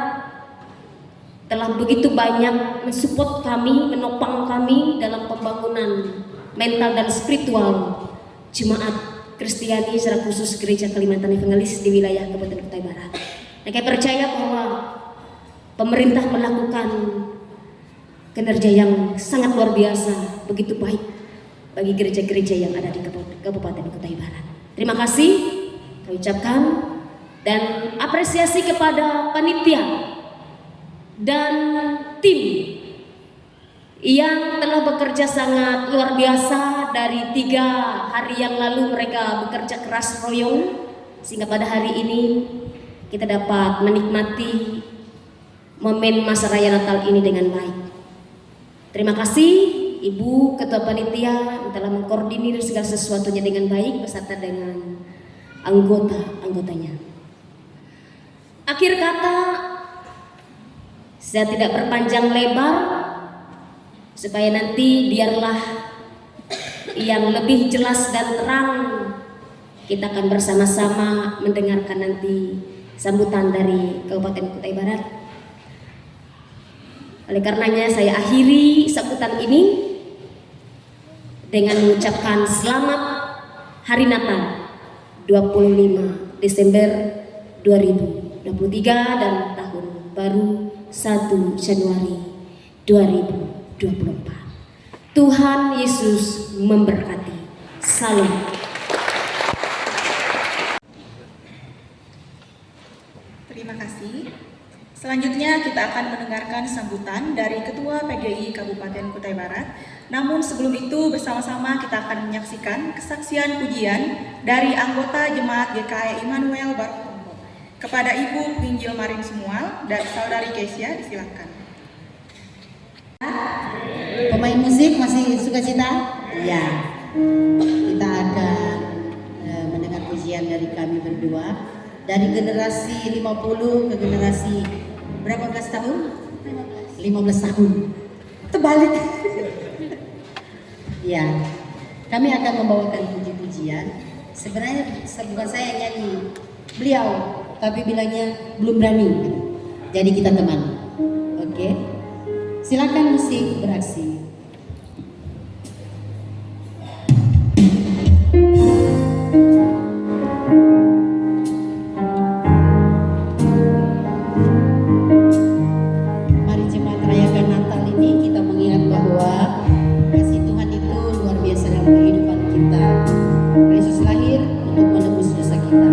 telah begitu banyak mensupport kami, menopang kami dalam pembangunan mental dan spiritual jemaat Kristiani secara khusus Gereja Kalimantan Evangelis di wilayah Kabupaten Kutai Barat. Dan kami percaya bahwa pemerintah melakukan kinerja yang sangat luar biasa, begitu baik bagi gereja-gereja yang ada di Kabupaten Kutai Barat. Terima kasih kami ucapkan dan apresiasi kepada panitia dan tim yang telah bekerja sangat luar biasa. Dari 3 hari yang lalu mereka bekerja keras royong sehingga pada hari ini kita dapat menikmati momen masa raya Natal ini dengan baik. Terima kasih Ibu Ketua Panitia yang telah mengkoordinir segala sesuatunya dengan baik beserta dengan anggotanya. Akhir kata, saya tidak berpanjang lebar supaya nanti biarlah yang lebih jelas dan terang kita akan bersama-sama mendengarkan nanti sambutan dari Kabupaten Kutai Barat. Oleh karenanya saya akhiri sambutan ini dengan mengucapkan selamat Hari Natal 25 Desember 2023 dan tahun baru 1 Januari 2024. Tuhan Yesus memberkati. Salam. Terima kasih. Selanjutnya kita akan mendengarkan sambutan dari Ketua PGI Kabupaten Kutai Barat. Namun sebelum itu bersama-sama kita akan menyaksikan kesaksian pujian dari anggota Jemaat GKI Emmanuel Borong Tongkok. Kepada Ibu Pinjil Marin Semual dan Saudari Kesia disilakan. Pemain musik masih sukacita? Iya. Kita akan mendengar pujian dari kami berdua. Dari generasi 50 ke generasi berapa belas tahun? 15 tahun. Terbalik. Ya. Kami akan membawakan puji-pujian. Sebenarnya bukan saya yang nyanyi, beliau, tapi bilangnya belum berani. Jadi kita teman. Oke. Silakan musik beraksi. Mari jemaat rayakan Natal ini kita mengingat bahwa kasih Tuhan itu luar biasa dalam kehidupan kita. Yesus lahir untuk menebus dosa kita.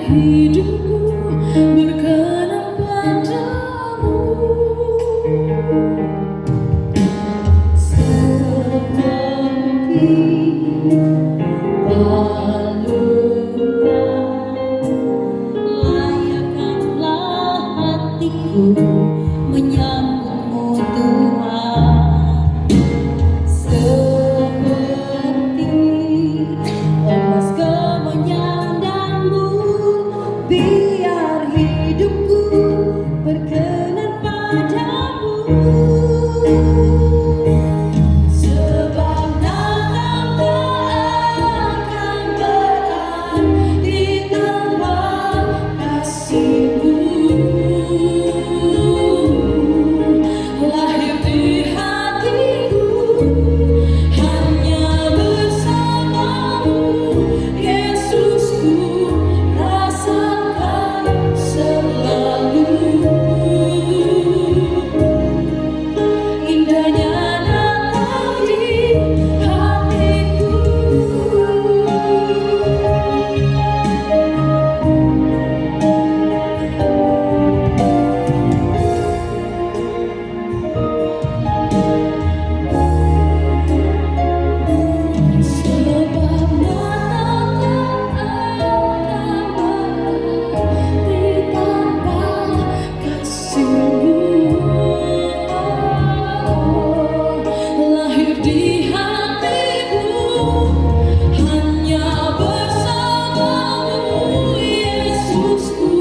Hidupku berkenan padamu. hatiku menyambutmu Tuhan, seperti emas kemenyandanmu, biar hidupku berkenan padamu. Sebab namamu akan berarti tanpa kasihmu. Lahir di hatiku hanya bersamamu, Yesusku, rasakan selalu indahnya datang di hatiku. Sebab namamu akan berarti tanpa kasihmu. Lahir di hatiku hanya bersamamu, Yesusku,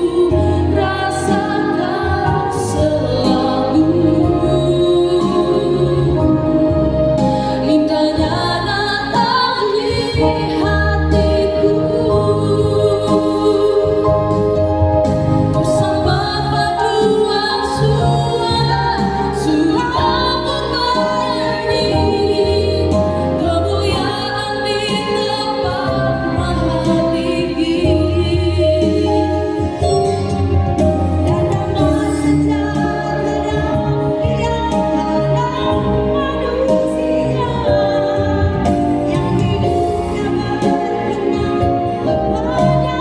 rasakan selalu indahnya datang di hatiku. Bersama paduan suara suaramu bernyanyi, kemuliaan di tempat maha tinggi. Dan damai sejahtera yang pada manusia, yang hidupnya berkenan kepadanya.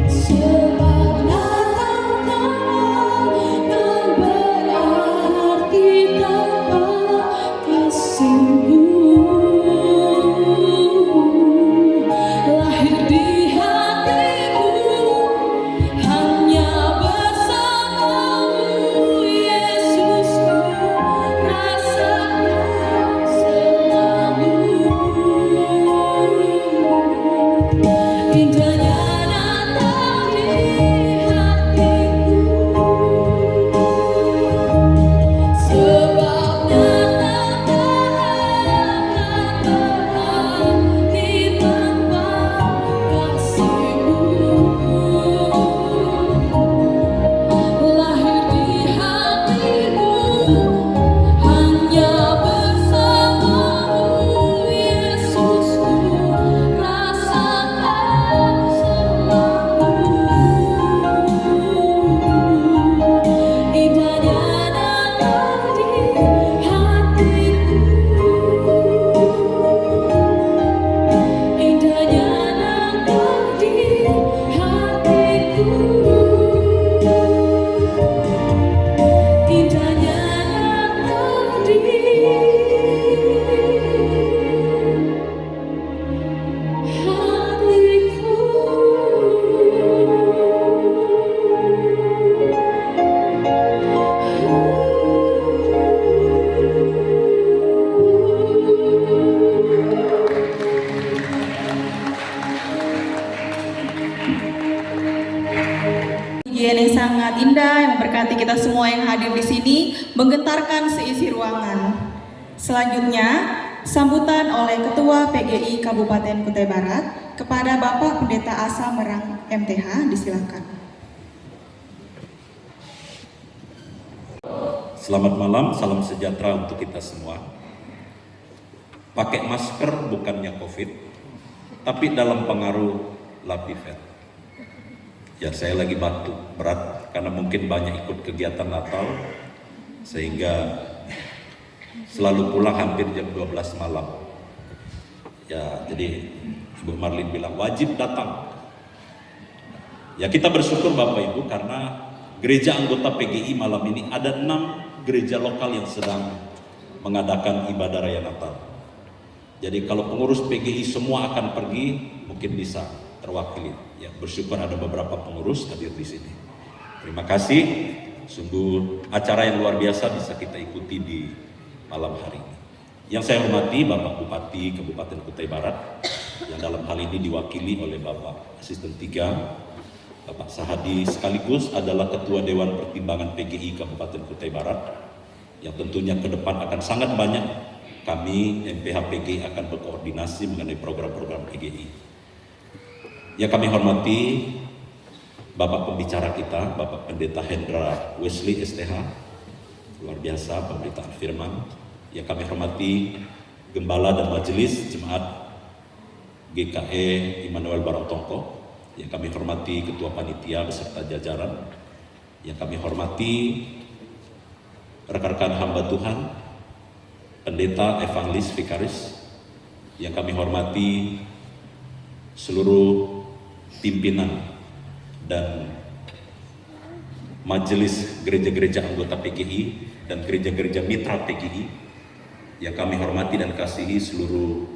Sebab namamu akan berarti tanpa kasihmu. Lahir di hatiku hanya bersamamu, Yesusku, rasakan selalu indahnya datang di hatiku. Sebab namamu akan berarti tanpa kasihmu. Lahir di hatiku hanya bersamamu, Yesusku, rasakan selalu indahnya datang di hatiku. Indahnya datang di hatiku. Indahnya datang di Pujian yang sangat indah yang memberkati kita semua yang hadir di sini, menggetarkan seisi ruangan. Selanjutnya, sambutan oleh Ketua PGI Kabupaten Kutai Barat kepada Bapak Pendeta Asa Merang MTH, disilakan. Selamat malam, salam sejahtera untuk kita semua. Pakai masker bukannya COVID, tapi dalam pengaruh LapiVet. Ya, saya lagi batuk berat karena mungkin banyak ikut kegiatan Natal, sehingga selalu pulang hampir jam 12 malam. Ya, jadi Ibu Marlin bilang wajib datang. Ya, kita bersyukur Bapak Ibu karena gereja anggota PGI malam ini ada 6 gereja lokal yang sedang mengadakan ibadah raya Natal. Jadi kalau pengurus PGI semua akan pergi, mungkin bisa terwakili. Ya, bersyukur ada beberapa pengurus hadir di sini. Terima kasih, sungguh acara yang luar biasa bisa kita ikuti di malam hari ini. Yang saya hormati Bapak Bupati Kabupaten Kutai Barat, yang dalam hal ini diwakili oleh Bapak Asisten 3, Bapak Sahadi, sekaligus adalah Ketua Dewan Pertimbangan PGI Kabupaten Kutai Barat, yang tentunya ke depan akan sangat banyak kami MPH PGI akan berkoordinasi mengenai program-program PGI. Yang kami hormati Bapak pembicara kita, Bapak Pendeta Hendra Wesley STH, luar biasa pemberitaan firman. Yang kami hormati Gembala dan Majelis Jemaat GKE Immanuel Barongtongko, yang kami hormati Ketua Panitia beserta jajaran, yang kami hormati rekan-rekan hamba Tuhan, Pendeta Evangelis Vikaris, yang kami hormati seluruh pimpinan dan majelis gereja-gereja anggota PGI dan gereja-gereja mitra PGI, yang kami hormati dan kasihi seluruh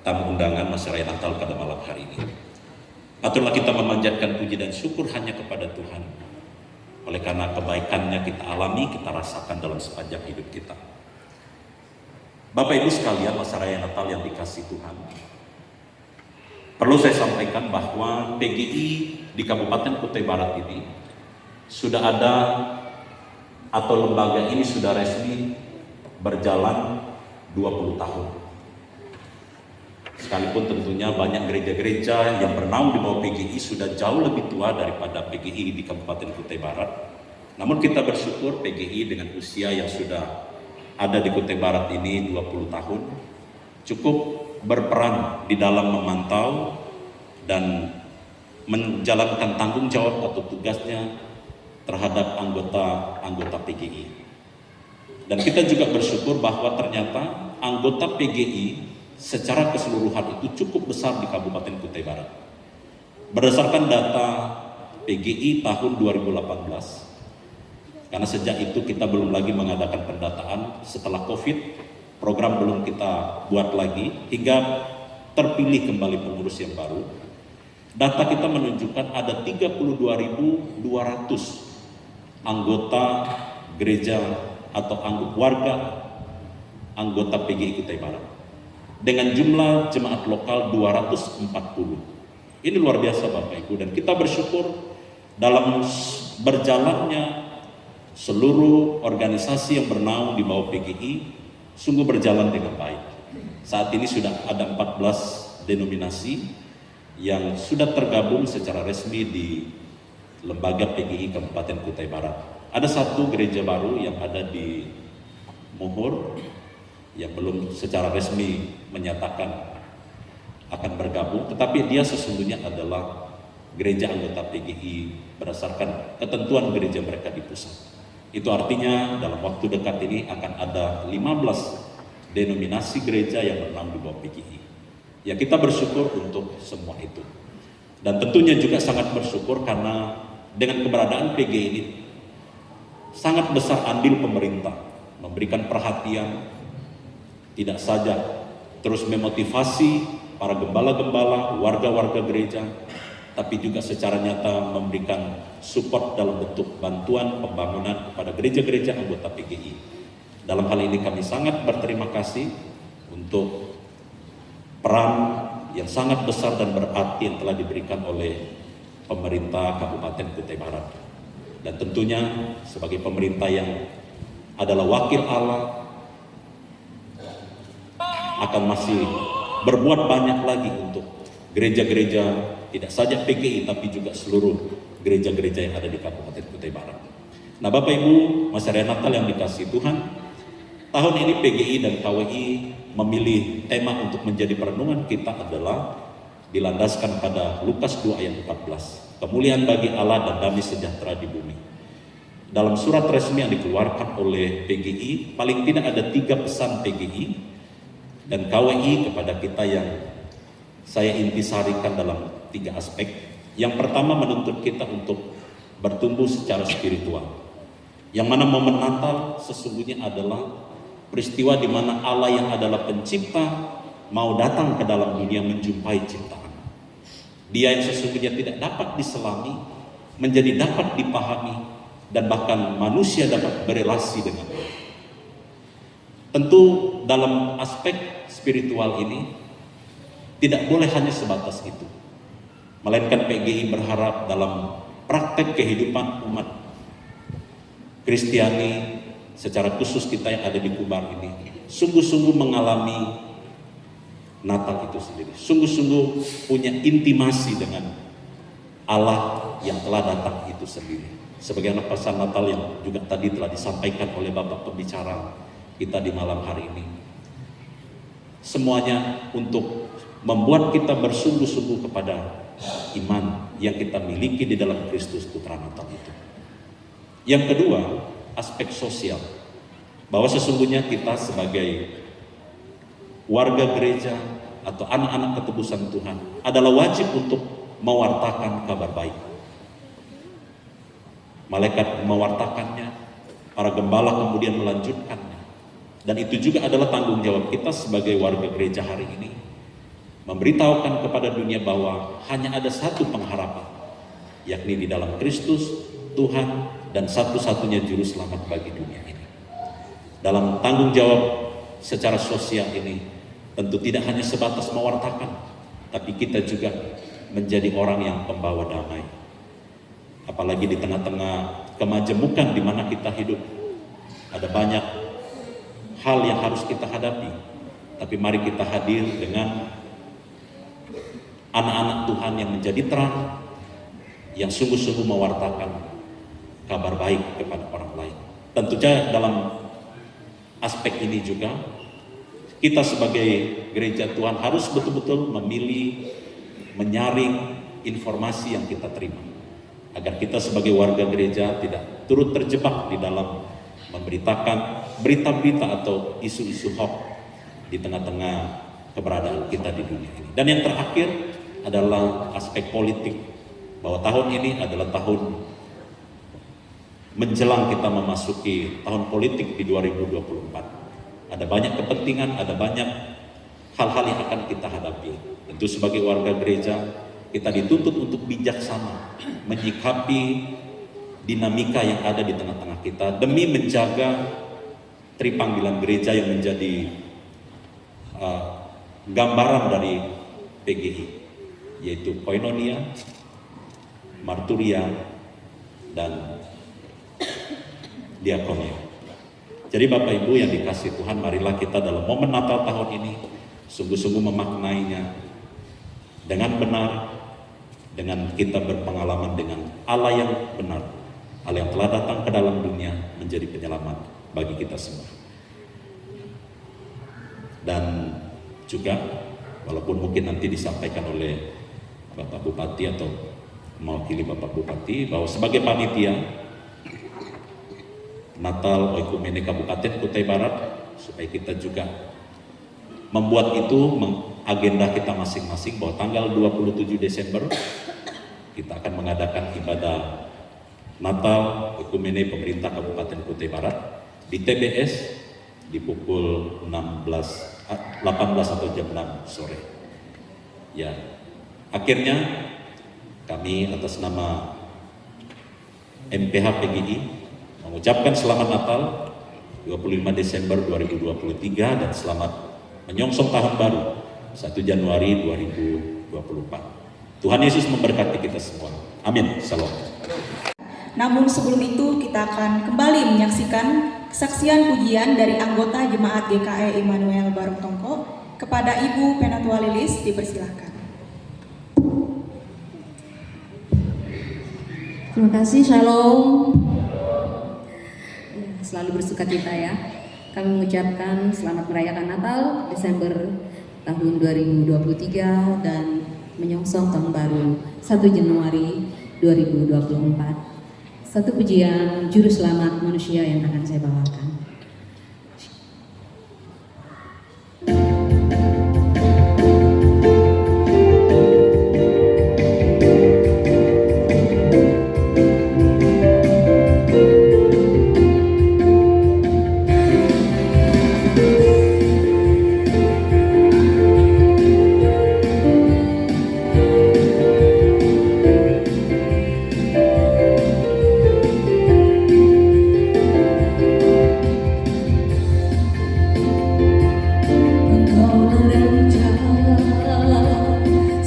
tamu undangan Mas Raya Natal pada malam hari ini. Patutlah kita memanjatkan puji dan syukur hanya kepada Tuhan, oleh karena kebaikannya kita alami, kita rasakan dalam sepanjang hidup kita. Bapak Ibu sekalian, Mas Raya Natal yang dikasihi Tuhan, perlu saya sampaikan bahwa PGI di Kabupaten Kutai Barat ini sudah ada, atau lembaga ini sudah resmi berjalan 20 tahun. Sekalipun tentunya banyak gereja-gereja yang bernaung di bawah PGI sudah jauh lebih tua daripada PGI di Kabupaten Kutai Barat. Namun kita bersyukur PGI dengan usia yang sudah ada di Kutai Barat ini 20 tahun cukup berperan di dalam memantau dan menjalankan tanggung jawab atau tugasnya terhadap anggota PGI. Dan kita juga bersyukur bahwa ternyata anggota PGI secara keseluruhan itu cukup besar di Kabupaten Kutai Barat. Berdasarkan data PGI tahun 2018, karena sejak itu kita belum lagi mengadakan pendataan, setelah COVID, program belum kita buat lagi, hingga terpilih kembali pengurus yang baru. Data kita menunjukkan ada 32.200 anggota gereja atau warga anggota PGI Kutai Barat, dengan jumlah jemaat lokal 240. Ini luar biasa Bapak Ibu, dan kita bersyukur dalam berjalannya seluruh organisasi yang bernaung di bawah PGI sungguh berjalan dengan baik. Saat ini sudah ada 14 denominasi yang sudah tergabung secara resmi di lembaga PGI Kabupaten Kutai Barat. Ada satu gereja baru yang ada di Muhur yang belum secara resmi menyatakan akan bergabung, tetapi dia sesungguhnya adalah gereja anggota PGI berdasarkan ketentuan gereja mereka di pusat. Itu artinya dalam waktu dekat ini akan ada 15 denominasi gereja yang bernaung di bawah PGI. Ya, kita bersyukur untuk semua itu. Dan tentunya juga sangat bersyukur karena dengan keberadaan PGI ini sangat besar andil pemerintah memberikan perhatian, tidak saja terus memotivasi para gembala-gembala, warga-warga gereja, tapi juga secara nyata memberikan support dalam bentuk bantuan pembangunan kepada gereja-gereja anggota PGI. Dalam hal ini kami sangat berterima kasih untuk peran yang sangat besar dan berarti yang telah diberikan oleh pemerintah Kabupaten Kutai Barat. Dan tentunya sebagai pemerintah yang adalah wakil Allah akan masih berbuat banyak lagi untuk gereja-gereja, tidak saja PGI tapi juga seluruh gereja-gereja yang ada di Kabupaten Kutai Barat. Nah Bapak Ibu, Mas Raya Natal yang dikasihi Tuhan, tahun ini PGI dan KWI memilih tema untuk menjadi perenungan kita adalah dilandaskan pada Lukas 2 ayat 14. Kemuliaan bagi Allah dan damai sejahtera di bumi. Dalam surat resmi yang dikeluarkan oleh PGI, paling tidak ada 3 pesan PGI dan KWI kepada kita yang saya intisarikan dalam 3 aspek. Yang pertama menuntut kita untuk bertumbuh secara spiritual. Yang mana momen Natal sesungguhnya adalah peristiwa di mana Allah yang adalah pencipta mau datang ke dalam dunia menjumpai ciptaan. Dia yang sesungguhnya tidak dapat diselami menjadi dapat dipahami, dan bahkan manusia dapat berelasi dengan Allah. Tentu dalam aspek spiritual ini tidak boleh hanya sebatas itu, melainkan PGI berharap dalam praktek kehidupan umat Kristiani, secara khusus kita yang ada di Kubar ini, sungguh-sungguh mengalami Natal itu sendiri, sungguh-sungguh punya intimasi dengan Allah yang telah datang itu sendiri. Sebagaimana pesan Natal yang juga tadi telah disampaikan oleh Bapak pembicara kita di malam hari ini. Semuanya untuk membuat kita bersungguh-sungguh kepada iman yang kita miliki di dalam Kristus Putra Natal itu. Yang kedua, aspek sosial. Bahwa sesungguhnya kita sebagai warga gereja atau anak-anak ketebusan Tuhan adalah wajib untuk mewartakan kabar baik. Malaikat mewartakannya, para gembala kemudian melanjutkannya. Dan itu juga adalah tanggung jawab kita sebagai warga gereja hari ini, memberitahukan kepada dunia bahwa hanya ada satu pengharapan, yakni di dalam Kristus, Tuhan, dan satu-satunya juru selamat bagi dunia ini. Dalam tanggung jawab secara sosial ini, tentu tidak hanya sebatas mewartakan, tapi kita juga menjadi orang yang pembawa damai. Apalagi di tengah-tengah kemajemukan di mana kita hidup, ada banyak hal yang harus kita hadapi. Tapi mari kita hadir dengan anak-anak Tuhan yang menjadi terang, yang sungguh-sungguh mewartakan kabar baik kepada orang lain. Tentunya dalam aspek ini juga kita sebagai gereja Tuhan harus betul-betul memilih, menyaring informasi yang kita terima, agar kita sebagai warga gereja tidak turut terjebak di dalam memberitakan berita-berita atau isu-isu hoax di tengah-tengah keberadaan kita di dunia ini. Dan yang terakhir adalah aspek politik, bahwa tahun ini adalah tahun menjelang kita memasuki tahun politik di 2024. Ada banyak kepentingan, ada banyak hal-hal yang akan kita hadapi. Tentu sebagai warga gereja kita dituntut untuk bijaksana menyikapi dinamika yang ada di tengah-tengah kita demi menjaga tripanggilan gereja yang menjadi gambaran dari PGI, yaitu koinonia, marturia, dan diakonia. Jadi Bapak Ibu yang dikasih Tuhan, marilah kita dalam momen Natal tahun ini sungguh-sungguh memaknainya dengan benar, dengan kita berpengalaman dengan Allah yang benar, Allah yang telah datang ke dalam dunia menjadi penyelamat bagi kita semua. Dan juga walaupun mungkin nanti disampaikan oleh Bapak Bupati atau mewakili Bapak Bupati, bahwa sebagai panitia Natal Oikumene Kabupaten Kutai Barat, supaya kita juga membuat itu agenda kita masing-masing, bahwa tanggal 27 Desember kita akan mengadakan ibadah Natal Oikumene Pemerintah Kabupaten Kutai Barat di TBS di pukul 18 atau jam 6 sore. Ya, akhirnya kami atas nama MPH PGI mengucapkan selamat Natal 25 Desember 2023 dan selamat menyongsong tahun baru 1 Januari 2024. Tuhan Yesus memberkati kita semua. Amin. Salam. Namun sebelum itu kita akan kembali menyaksikan kesaksian pujian dari anggota Jemaat GKI Immanuel Barung Tongko. Kepada Ibu Penatua Lilis dipersilahkan. Terima kasih, Shalom. Selalu bersukacita ya. Kami mengucapkan selamat merayakan Natal Desember tahun 2023 dan menyongsong tahun baru 1 Januari 2024. Satu pujian Juru Selamat Manusia yang akan saya bawakan.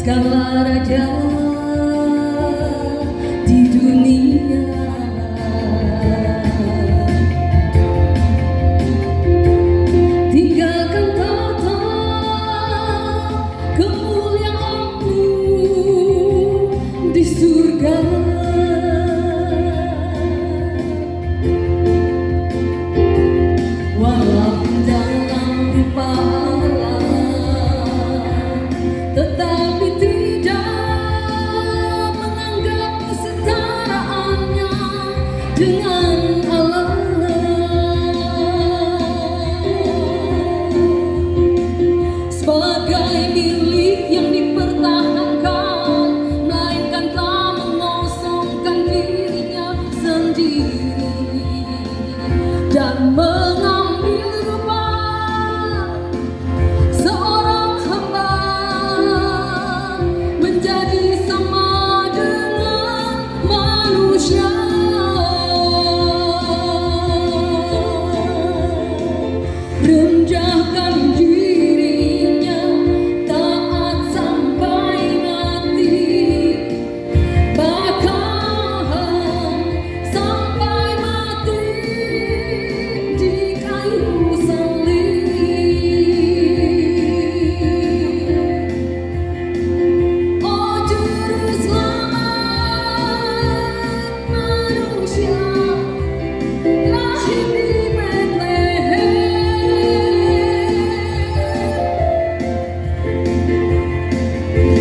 segala raja di dunia. Tinggalkan kata kemuliaan-Mu di surga. Walaupun dalam rupa Allah, tetapi tidak menganggap kesetaraannya dengan Allah. Sebagai milik yang dipertahankan, melainkan telah mengosongkan dirinya sendiri dan mengambil rupa seorang hamba, menjadi sama dengan manusia. Rendahkan dirinya, taat sampai mati, bahkan sampai mati di kayu salib. Oh Juru Selamat manusia, lahir di Bethlehem.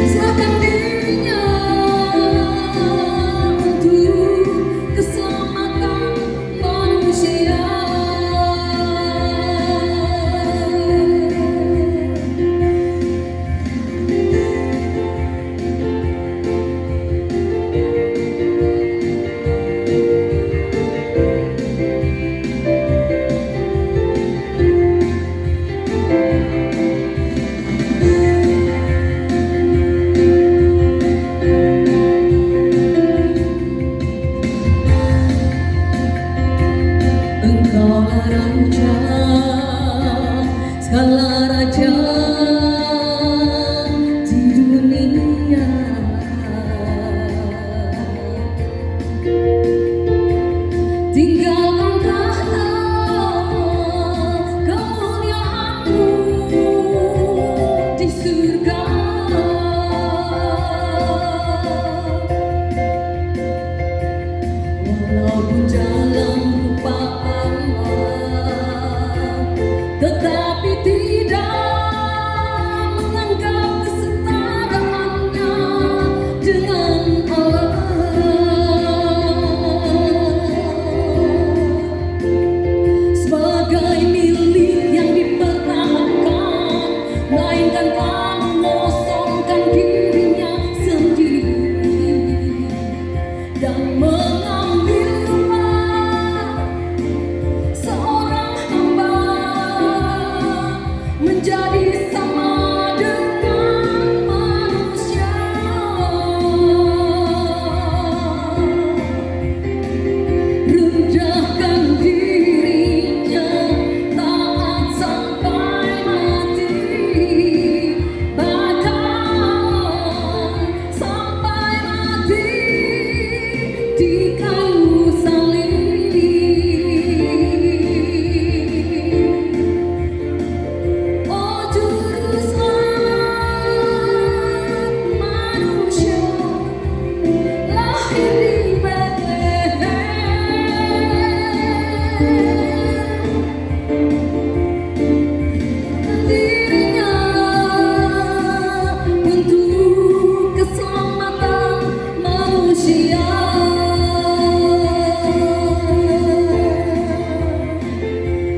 Serahkan dirinya untuk keselamatan manusia. Engkaulah Raja, segala raja di dunia. Tinggalkan tahta kemuliaan-Mu di surga. Walaupun dalam rupa Allah, tetapi tidak menganggap kesetaraannya dengan Allah. Sebagai milik yang dipertahankan, melainkan telah mengosongkan dirinya sendiri dan mengambil rupa seorang hamba, menjadi sama dengan manusia. Rendahkan dirinya, taat sampai mati, bahkan sampai mati di kayu salib. Oh Juru Selamat manusia, lahir di Bethlehem. Dirinya untuk keselamatan manusia.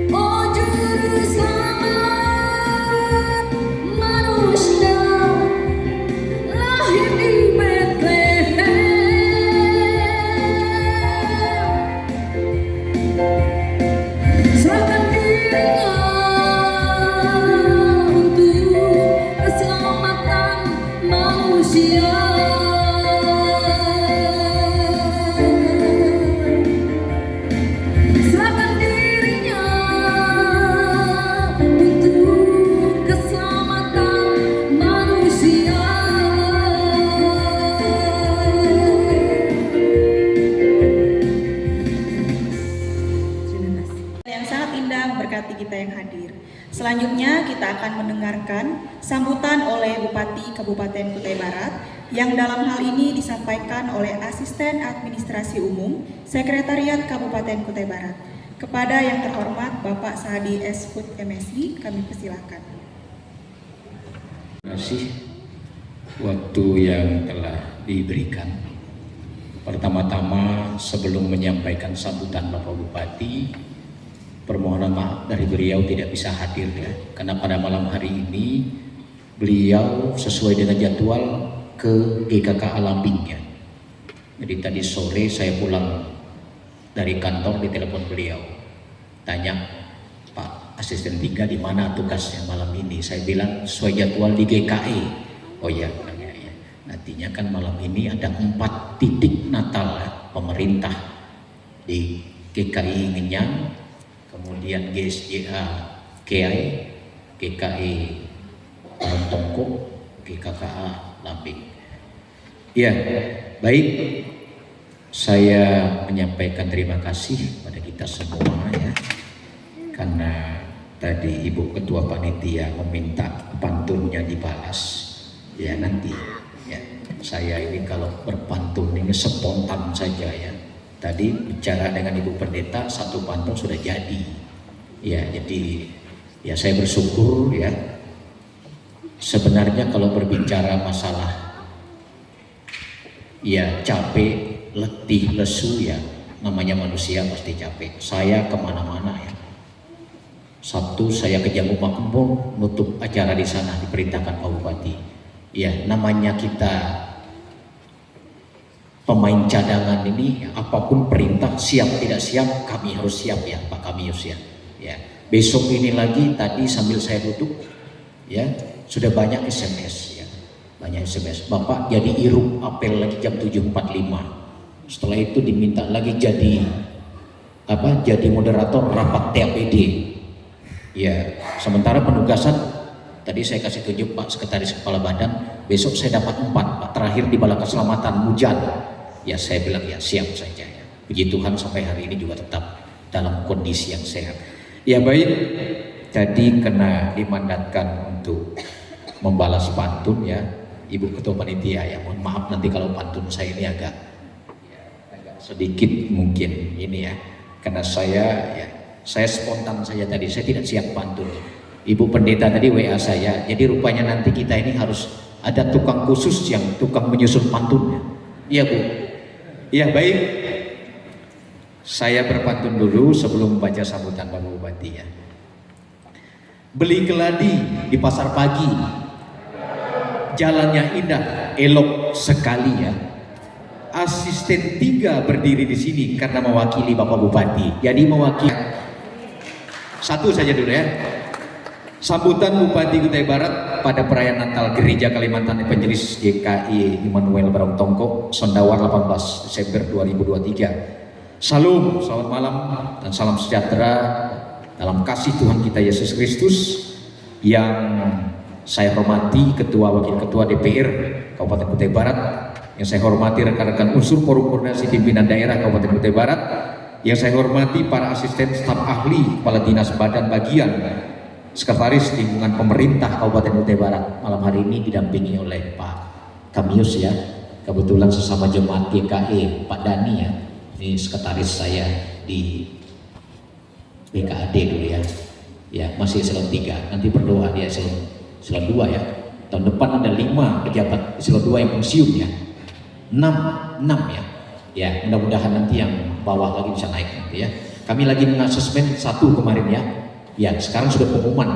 Oh Juru Selamat manusia, lahir di Bethlehem. Serahkan dirinya untuk keselamatan manusia. Serahkan dirinya untuk keselamatan manusia. mendengarkan sambutan oleh Bupati Kabupaten Kutai Barat yang dalam hal ini disampaikan oleh Asisten Administrasi Umum Sekretariat Kabupaten Kutai Barat. Kepada yang terhormat Bapak Sahadi Eshut MSI, kami persilakan. Terima kasih waktu yang telah diberikan. Pertama-tama sebelum menyampaikan sambutan Bapak Bupati, permohonan maaf dari beliau tidak bisa hadir ya, karena pada malam hari ini beliau sesuai dengan jadwal ke GKK Lambing ya. Jadi tadi sore saya pulang dari kantor, ditelepon beliau, tanya, Pak Asisten 3 di mana tugasnya malam ini? Saya bilang sesuai jadwal di GKI. Oh ya, ya. Nantinya kan malam ini ada 4 titik Natal ya, pemerintah di GKI Ngenyang, kemudian GSJA KI, GKI Tongko, GKKA Lambing. Ya, baik. Saya menyampaikan terima kasih pada kita semua ya, karena tadi Ibu Ketua Panitia meminta pantunnya dibalas. Ya nanti ya, saya ini kalau berpantun ini spontan saja ya. Tadi bicara dengan Ibu Pendeta, 1 pantun sudah jadi. Ya, jadi ya saya bersyukur ya. Sebenarnya kalau berbicara masalah ya capek, letih, lesu ya, namanya manusia pasti capek. Saya kemana-mana ya. Sabtu saya ke Jambu Makmur, nutup acara di sana diperintahkan Pak Bupati. Ya, namanya kita pemain cadangan ini, apapun perintah, siap tidak siap, kami harus siap ya Pak Kamius ya. Ya, besok ini lagi tadi sambil saya duduk, ya sudah banyak SMS ya, banyak SMS. Bapak jadi irup apel lagi jam 7.45. Setelah itu diminta lagi jadi apa? Jadi moderator rapat TAPD. Ya, sementara penugasan tadi saya kasih tunjuk Pak Sekretaris Kepala Badan, besok saya dapat 4 Pak, terakhir di Bala Keselamatan Mujan. Ya saya bilang ya siap saja ya. Puji Tuhan sampai hari ini juga tetap dalam kondisi yang sehat. Ya baik, tadi kena dimandatkan untuk membalas pantun ya Ibu Ketua Panitia ya. Mohon maaf nanti kalau pantun saya ini agak sedikit mungkin ini ya, karena saya spontan saja tadi, saya tidak siap pantun. Ibu Pendeta tadi WA saya, jadi rupanya nanti kita ini harus ada tukang khusus yang tukang menyusun pantunnya. Iya Bu. Iya baik. Saya berpantun dulu sebelum membaca sambutan Bapak Bupati ya. Beli keladi di pasar pagi, jalannya indah, elok sekali ya. Asisten 3 berdiri di sini karena mewakili Bapak Bupati. Jadi mewakili. Satu saja dulu ya. Sambutan Bupati Kutai Barat pada perayaan Natal Gereja Kalimantan Evangelis GKI Immanuel Barong Tongko, Sondawar 18 Desember 2023. Salam, selamat malam dan salam sejahtera dalam kasih Tuhan kita Yesus Kristus. Yang saya hormati Ketua Wakil Ketua DPR Kabupaten Kutai Barat, yang saya hormati rekan-rekan unsur forum koordinasi pimpinan daerah Kabupaten Kutai Barat, yang saya hormati para asisten staf ahli, kepala dinas badan bagian, sekretaris lingkungan pemerintah Kabupaten Kutai Barat. Malam hari ini didampingi oleh Pak Kamius ya, kebetulan sesama jemaat GKE Pak Dani ya, ini sekretaris saya di BKAD dulu ya. Ya masih eselon 3, nanti berdoa dia eselon 2 ya. Tahun depan ada 5 pejabat eselon 2 yang pensiun ya. 6 ya. Ya mudah-mudahan nanti yang bawah lagi bisa naik nanti ya. Kami lagi mengasesmen 1 kemarin ya. Ya sekarang sudah pengumuman.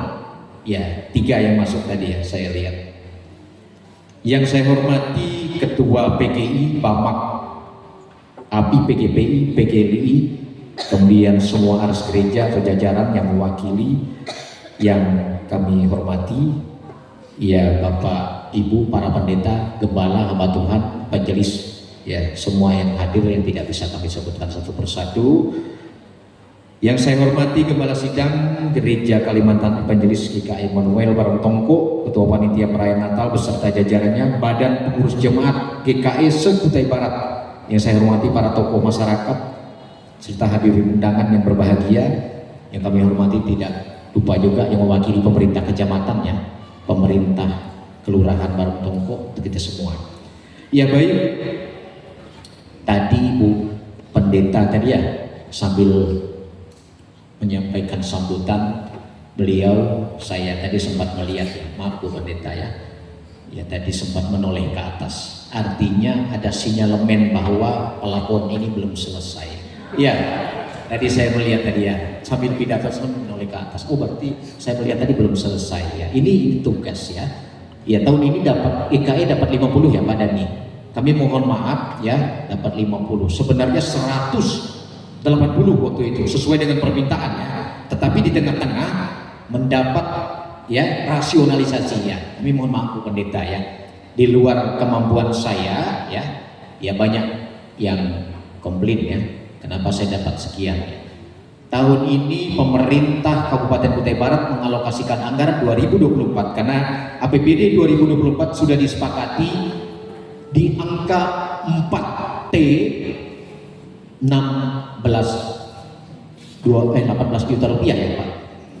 Ya 3 yang masuk tadi ya saya lihat. Yang saya hormati Ketua PGI Bamak API PGPI PGLI, kemudian semua aras gereja atau jajaran yang mewakili, yang kami hormati ya Bapak Ibu para pendeta, gembala, hamba Tuhan, evangelis ya, semua yang hadir yang tidak bisa kami sebutkan satu persatu. Yang saya hormati Gembala Sidang Gereja Kalimantan Evangelis GKI Immanuel Barong Tongko, Ketua Panitia Perayaan Natal beserta jajarannya, Badan Pengurus Jemaat GKI se-Kutai Barat, yang saya hormati para tokoh masyarakat serta hadirin undangan yang berbahagia, yang kami hormati tidak lupa juga yang mewakili pemerintah kecamatannya pemerintah Kelurahan Barong Tongko, untuk kita semua. Ya baik, tadi Bu Pendeta tadi ya sambil menyampaikan sambutan beliau, saya tadi sempat melihat ya, maaf Bu Pendeta ya tadi sempat menoleh ke atas, artinya ada sinyalemen bahwa pelapon ini belum selesai. Ya, tadi saya melihat tadi ya sambil pidato menoleh ke atas. Oh berarti saya melihat tadi belum selesai ya. Ini tugas ya. Ya tahun ini dapat GKE dapat 50 ya Pak Dani. Kami mohon maaf ya dapat 50. Sebenarnya 180 waktu itu sesuai dengan permintaan ya. Tetapi di tengah-tengah mendapat ya rasionalisasi ya. Kami mohon maaf Bu Pendeta ya. Di luar kemampuan saya ya banyak yang komplain ya. Kenapa saya dapat sekian ya. Tahun ini pemerintah Kabupaten Kutai Barat mengalokasikan anggaran 2024 karena APBD 2024 sudah disepakati di angka 4T 18 juta rupiah ya Pak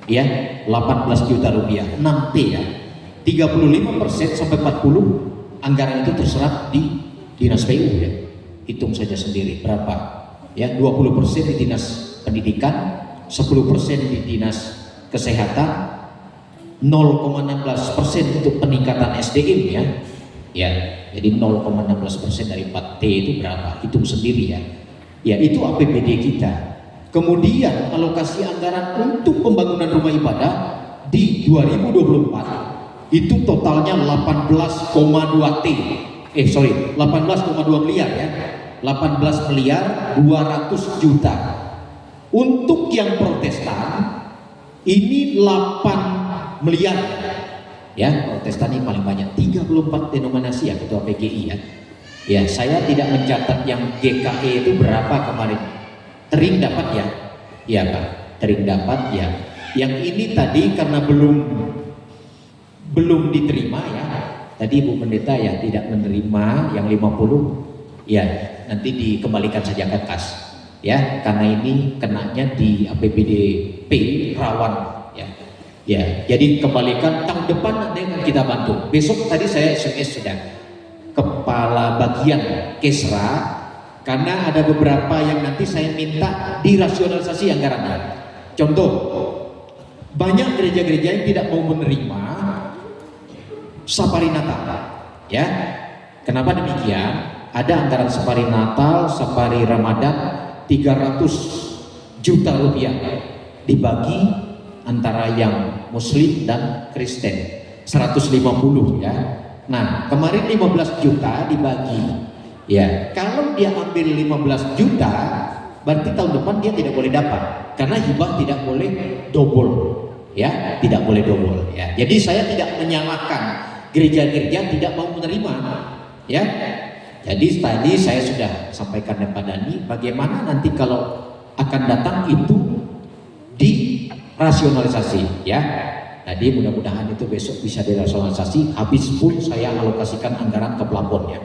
ya, 18 juta rupiah 6T ya, 35% sampai 40 anggaran itu terserap di Dinas PU ya, hitung saja sendiri berapa ya, 20% di Dinas Pendidikan, 10% di Dinas Kesehatan, 0,16% untuk peningkatan SDM ya, jadi 0,16% dari 4T itu berapa? Hitung sendiri ya. Ya itu APBD kita. Kemudian alokasi anggaran untuk pembangunan rumah ibadah di 2024 itu totalnya 18,2 miliar ya, 18 miliar 200 juta. Untuk yang Protestan ini 8 miliar ya, Protestan ini paling banyak 34 denominasi ya Ketua PGI ya. Ya saya tidak mencatat yang GKE itu berapa kemarin. Tering dapat ya, ya Pak, tering dapat ya. Yang ini tadi karena belum diterima ya. Tadi Bu Pendeta ya tidak menerima yang 50 ya, nanti dikembalikan saja ke kas. Ya, karena ini kenanya di APBDP rawan ya. Ya, jadi kembalikan tahun depan nanti akan kita bantu. Besok tadi saya SMS sudah kepala bagian Kesra karena ada beberapa yang nanti saya minta dirasionalisasi anggarannya. Contoh, banyak gereja-gereja yang tidak mau menerima safari Natal. Ya. Kenapa demikian? Ada anggaran safari Natal, safari Ramadan 300 juta rupiah dibagi antara yang Muslim dan Kristen 150 ya. Nah kemarin 15 juta dibagi ya, kalau dia ambil 15 juta berarti tahun depan dia tidak boleh dapat karena hibah tidak boleh double ya, tidak boleh double ya. Jadi saya tidak menyalahkan gereja-gereja tidak mau menerima ya. Jadi tadi saya sudah sampaikan kepada Dani bagaimana nanti kalau akan datang itu dirasionalisasi ya. Tadi mudah-mudahan itu besok bisa dirasionalisasi, habis pun saya alokasikan anggaran ke pelafonnya.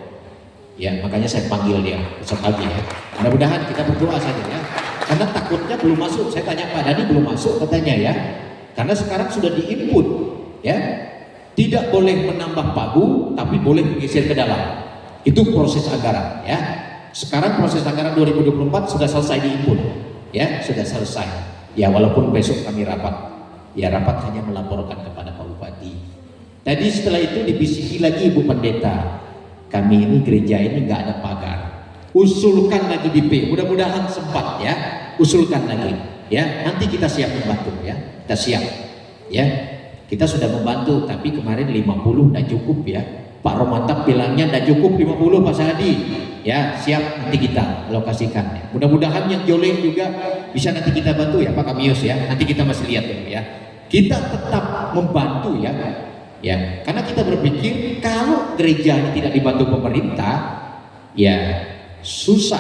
Ya, makanya saya panggil dia besok pagi ya. Mudah-mudahan kita berdoa saja ya. Karena takutnya belum masuk. Saya tanya Pak Dani belum masuk katanya ya. Karena sekarang sudah diinput ya. Tidak boleh menambah pagu tapi boleh menggeser ke dalam. Itu proses anggaran ya. Sekarang proses anggaran 2024 sudah selesai diinput ya, sudah selesai ya, walaupun besok kami rapat ya, rapat hanya melaporkan kepada Pak Bupati. Tadi setelah itu dibisiki lagi Ibu Pendeta, kami ini gereja ini nggak ada pagar, usulkan lagi di P, mudah-mudahan sempat ya, usulkan lagi ya, nanti kita siap membantu ya, kita siap ya, kita sudah membantu tapi kemarin 50 dan cukup ya. Pak Romantak bilangnya tidak cukup 50 Pak Sadi ya, siap nanti kita alokasikan ya. Mudah-mudahan yang joleh juga bisa nanti kita bantu ya Pak Kamius ya, nanti kita masih lihat dulu ya, kita tetap membantu ya karena kita berpikir kalau gereja ini tidak dibantu pemerintah ya susah,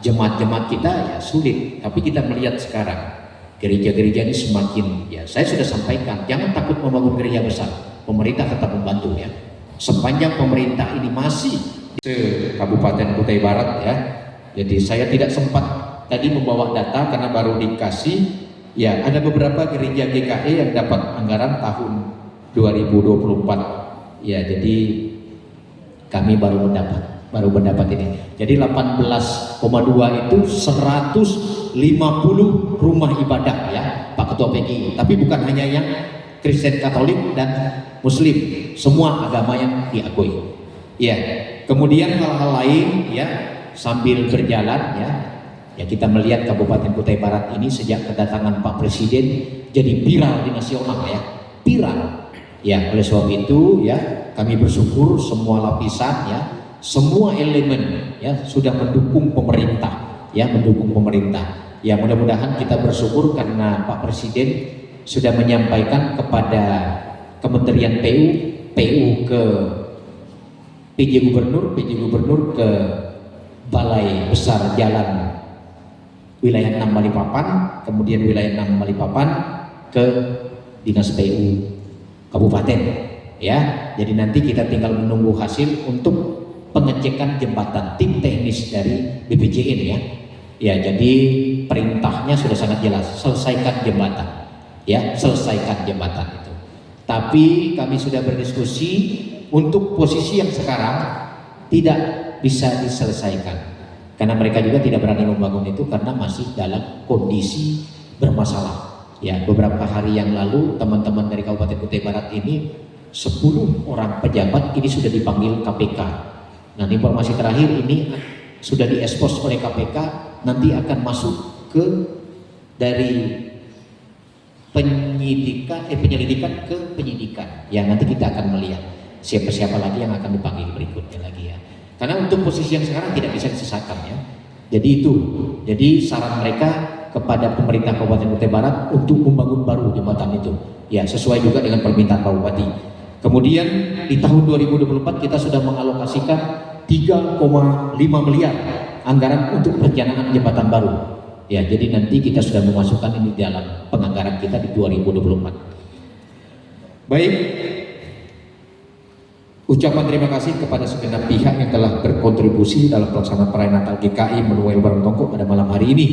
jemaat-jemaat kita ya sulit. Tapi kita melihat sekarang gereja-gereja ini semakin ya, saya sudah sampaikan jangan takut membangun gereja besar, pemerintah tetap membantu ya. Sepanjang pemerintah ini masih di Kabupaten Kutai Barat ya, jadi saya tidak sempat tadi membawa data karena baru dikasih ya, ada beberapa gereja GKE yang dapat anggaran tahun 2024. Ya, jadi kami baru mendapat ini. Jadi 18,2 itu 150 rumah ibadah ya Pak Ketua PGI. Tapi bukan hanya yang Kristen, Katolik dan Muslim, semua agama yang diakui. Ya, kemudian hal-hal lain ya sambil berjalan ya kita melihat Kabupaten Kutai Barat ini sejak kedatangan Pak Presiden jadi viral di nasional ya, viral. Ya, oleh sebab itu ya kami bersyukur semua lapisan ya, semua elemen ya sudah mendukung pemerintah ya, mendukung pemerintah. Ya, mudah-mudahan kita bersyukur karena Pak Presiden sudah menyampaikan kepada Kementerian PU ke PJ Gubernur ke Balai Besar Jalan Wilayah 6 Balikpapan, kemudian Wilayah 6 Balikpapan ke Dinas PU Kabupaten ya. Jadi nanti kita tinggal menunggu hasil untuk pengecekan jembatan, tim teknis dari BPJN ya. Ya, jadi perintahnya sudah sangat jelas, selesaikan jembatan ya, selesaikan jembatan itu. Tapi kami sudah berdiskusi untuk posisi yang sekarang tidak bisa diselesaikan karena mereka juga tidak berani membangun itu karena masih dalam kondisi bermasalah. Ya, beberapa hari yang lalu teman-teman dari Kabupaten Kutai Barat ini 10 orang pejabat ini sudah dipanggil KPK. Nah, informasi terakhir ini sudah diekspos oleh KPK, nanti akan masuk ke dari penyelidikan ke penyidikan. Ya, nanti kita akan melihat siapa-siapa lagi yang akan dipanggil berikutnya lagi ya. Karena untuk posisi yang sekarang tidak bisa disisakan ya. Jadi itu. Jadi saran mereka kepada pemerintah Kabupaten Kutai Barat untuk membangun baru jembatan itu. Ya, sesuai juga dengan permintaan Pak Bupati. Kemudian di tahun 2024 kita sudah mengalokasikan 3,5 miliar anggaran untuk perencanaan jembatan baru. Ya, jadi nanti kita sudah memasukkan ini dalam penganggaran kita di 2024. Baik, ucapan terima kasih kepada segenap pihak yang telah berkontribusi dalam pelaksanaan perayaan Natal GKI Immanuel Barong pada malam hari ini.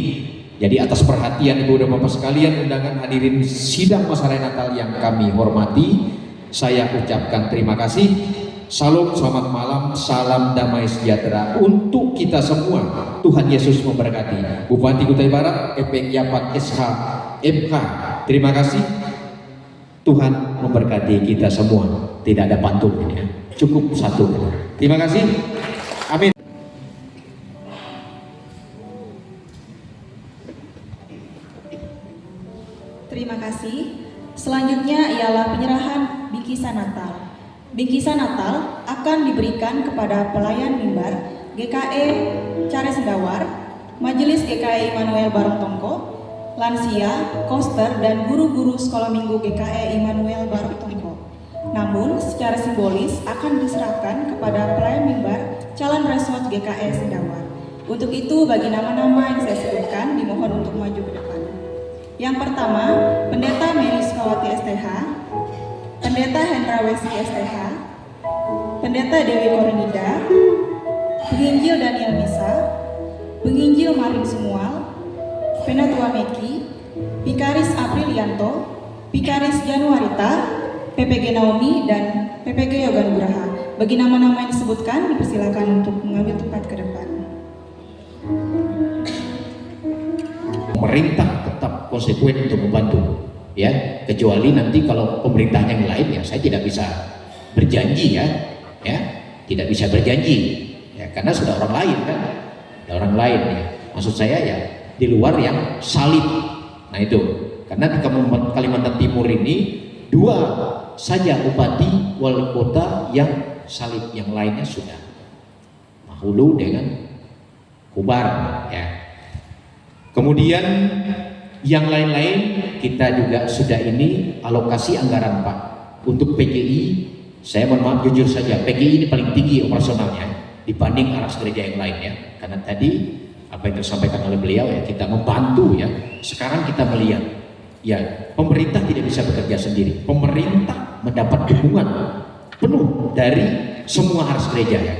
Jadi atas perhatian Ibu dan Bapak sekalian, undangan hadirin sidang masa raya Natal yang kami hormati, saya ucapkan terima kasih. Salam, selamat malam, salam damai sejahtera untuk kita semua. Tuhan Yesus memberkati. Bupati Kutai Barat, Epek Yapat SH MK, terima kasih. Tuhan memberkati kita semua. Tidak ada pantun ya, cukup satu. Terima kasih. Amin. Terima kasih. Selanjutnya ialah penyerahan bingkisan Natal. Bingkisan Natal akan diberikan kepada pelayan mimbar GKE Care Sendawar, Majelis GKE Immanuel Barong Tongko, lansia, koster, dan guru-guru sekolah minggu GKE Immanuel Barong Tongko. Namun secara simbolis akan diserahkan kepada pelayan mimbar calon resort GKE Sendawar. Untuk itu bagi nama-nama yang saya sebutkan dimohon untuk maju ke depan. Yang pertama, Pendeta Mary Sukawati STH, Pendeta Hendra Wesi STH, Pendeta Dewi Korinida, Penginjil Daniel Misa, Penginjil Marin Sumual, Penatua Meki, Vikaris Aprilianto, Vikaris Januarita, PPG Naomi, dan PPG Yoga Nugraha. Bagi nama-nama yang disebutkan, dipersilakan untuk mengambil tempat ke depan. Pemerintah tetap konsekuen untuk membantu ya, kecuali nanti kalau pemerintahnya yang lain ya saya tidak bisa berjanji ya tidak bisa berjanji ya, karena sudah orang lain kan, ada orang lain ya, maksud saya ya di luar yang salib. Nah itu karena di Kalimantan Timur ini 2 saja bupati wali kota yang salib, yang lainnya sudah Mahulu dengan Kubar ya. Kemudian yang lain-lain kita juga sudah ini alokasi anggaran Pak untuk PGI. Saya mohon maaf jujur saja, PGI ini paling tinggi operasionalnya dibanding aras gereja yang lain ya. Karena tadi apa yang disampaikan oleh beliau ya, kita membantu ya. Sekarang kita melihat ya pemerintah tidak bisa bekerja sendiri. Pemerintah mendapat dukungan penuh dari semua aras gereja ya.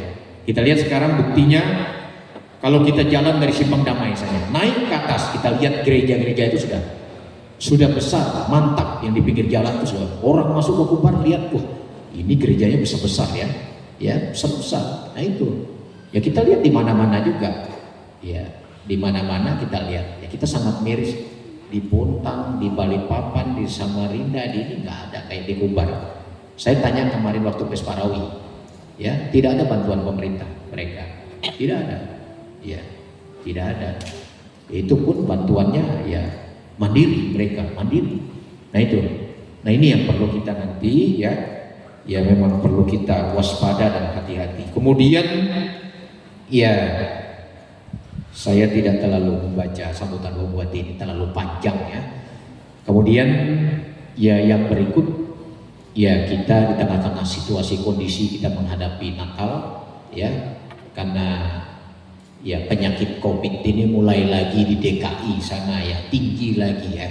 Kita lihat sekarang buktinya. Kalau kita jalan dari Simpang Damai saja, naik ke atas kita lihat gereja-gereja itu sudah sudah besar, mantap, yang di pinggir jalan itu sudah orang masuk ke kubar lihat, wah ini gerejanya besar-besar ya besar-besar. Nah itu, ya kita lihat di mana-mana juga, ya di mana-mana kita lihat, ya kita sangat miris. Di Bontang, di Balikpapan, di Samarinda, di ini nggak ada kayak di Kubar. Saya tanya kemarin waktu Pesparawi, ya tidak ada bantuan pemerintah mereka, tidak ada, ya tidak ada. Itu pun bantuannya ya mandiri, mereka mandiri. Nah itu, nah ini yang perlu kita nanti ya memang perlu kita waspada dan hati-hati. Kemudian ya saya tidak terlalu membaca sambutan Bu Bupati ini terlalu panjang ya. Kemudian ya yang berikut ya kita di tengah-tengah situasi kondisi kita menghadapi Natal ya, karena ya penyakit COVID ini mulai lagi di DKI sana ya, tinggi lagi ya.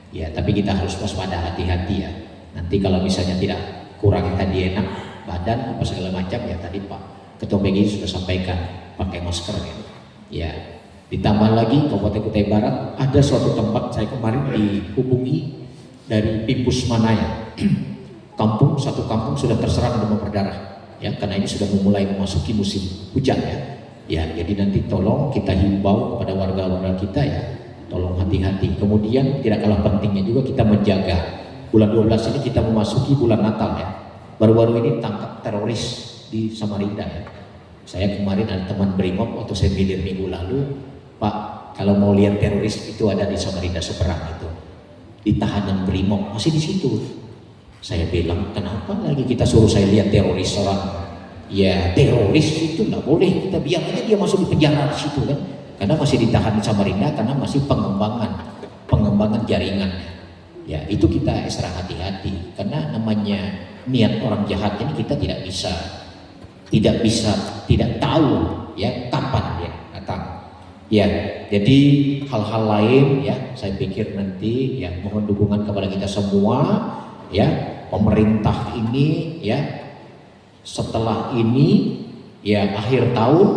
Ya tapi kita harus waspada, hati-hati ya. Nanti kalau misalnya tidak kurang tadi enak badan apa segala macam ya, tadi Pak Ketua PGI sudah sampaikan pakai masker ya. Ya, ditambah lagi Kabupaten Kutai Barat ada suatu tempat saya kemarin dihubungi dari Pimpus Manaya. Satu kampung sudah terserang demam berdarah ya, karena ini sudah mulai memasuki musim hujan ya. Ya, jadi nanti tolong kita himbau kepada warga-warga kita ya, tolong hati-hati. Kemudian tidak kalah pentingnya juga kita menjaga bulan 12 ini kita memasuki bulan Natal ya. Baru-baru ini tangkap teroris di Samarinda ya. Saya kemarin ada teman Brimob waktu saya bilir minggu lalu, Pak kalau mau lihat teroris itu ada di Samarinda seberang itu, di tahanan Brimob masih di situ. Saya bilang kenapa lagi kita suruh saya lihat teroris orang? Ya teroris itu nggak boleh, kita biar aja dia masuk di penjara di situ kan, karena masih ditahan di Samarinda karena masih pengembangan jaringan. Ya itu kita ekstra hati-hati karena namanya niat orang jahat ini kita tidak tahu ya kapan dia datang. Ya, jadi hal-hal lain ya saya pikir nanti ya mohon dukungan kepada kita semua ya, pemerintah ini ya setelah ini ya akhir tahun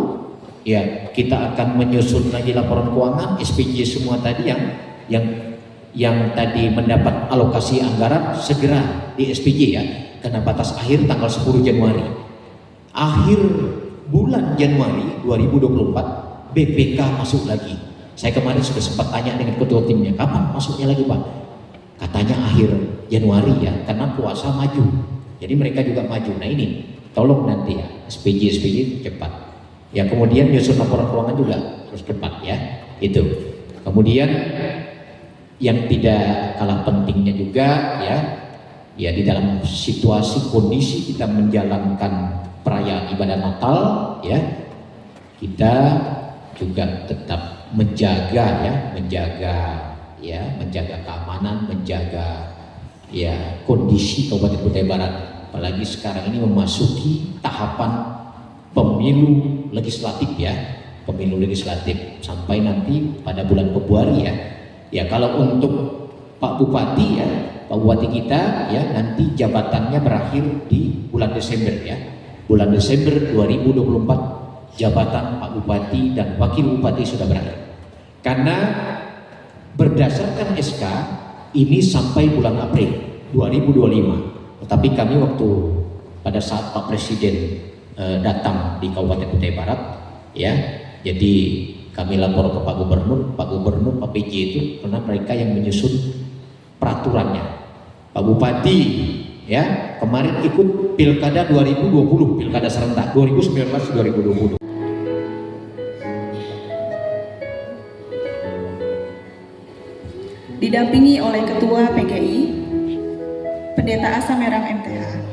ya kita akan menyusun lagi laporan keuangan SPJ semua tadi yang tadi mendapat alokasi anggaran segera di SPJ ya, karena batas akhir tanggal 10 Januari. Akhir bulan Januari 2024 BPK masuk lagi. Saya kemarin sudah sempat tanya dengan ketua timnya, kapan masuknya lagi Pak? Katanya akhir Januari ya, karena puasa maju. Jadi mereka juga maju. Nah ini tolong nanti ya SPJ cepat. Ya kemudian nyusun laporan keuangan juga harus cepat ya. Itu. Kemudian yang tidak kalah pentingnya juga ya di dalam situasi kondisi kita menjalankan perayaan ibadah Natal ya, kita juga tetap menjaga keamanan, menjaga ya kondisi Kabupaten Kutai Barat. Apalagi sekarang ini memasuki tahapan pemilu legislatif ya, pemilu legislatif sampai nanti pada bulan Februari ya. Ya kalau untuk Pak Bupati ya, Pak Bupati kita ya nanti jabatannya berakhir di bulan Desember ya. Bulan Desember 2024 jabatan Pak Bupati dan Wakil Bupati sudah berakhir. Karena berdasarkan SK ini sampai bulan April 2025. Tetapi kami waktu pada saat Pak Presiden datang di Kabupaten Kutai Barat ya, jadi kami lapor ke Pak Gubernur, Pak PJ itu karena mereka yang menyusun peraturannya. Pak Bupati ya kemarin ikut Pilkada 2020, Pilkada serentak 2019-2020. Didampingi oleh Ketua PGI, Pendeta Asa Merang MTH.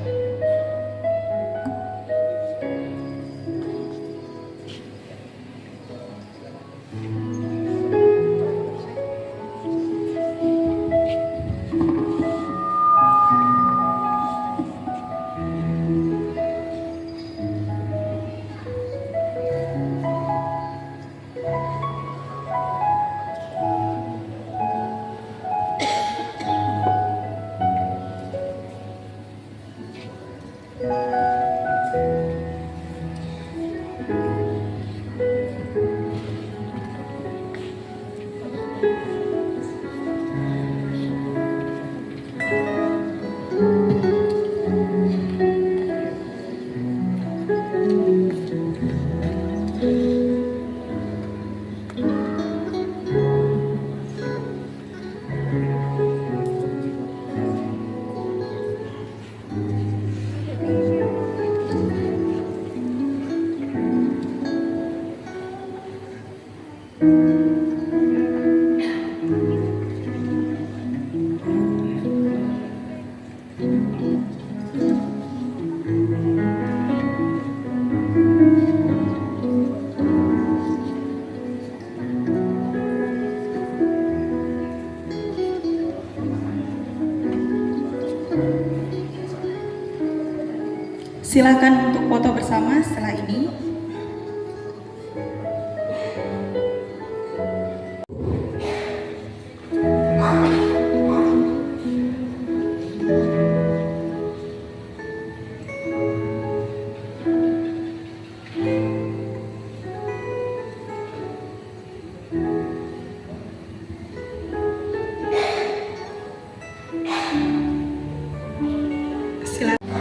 Silakan untuk foto bersama setelah ini.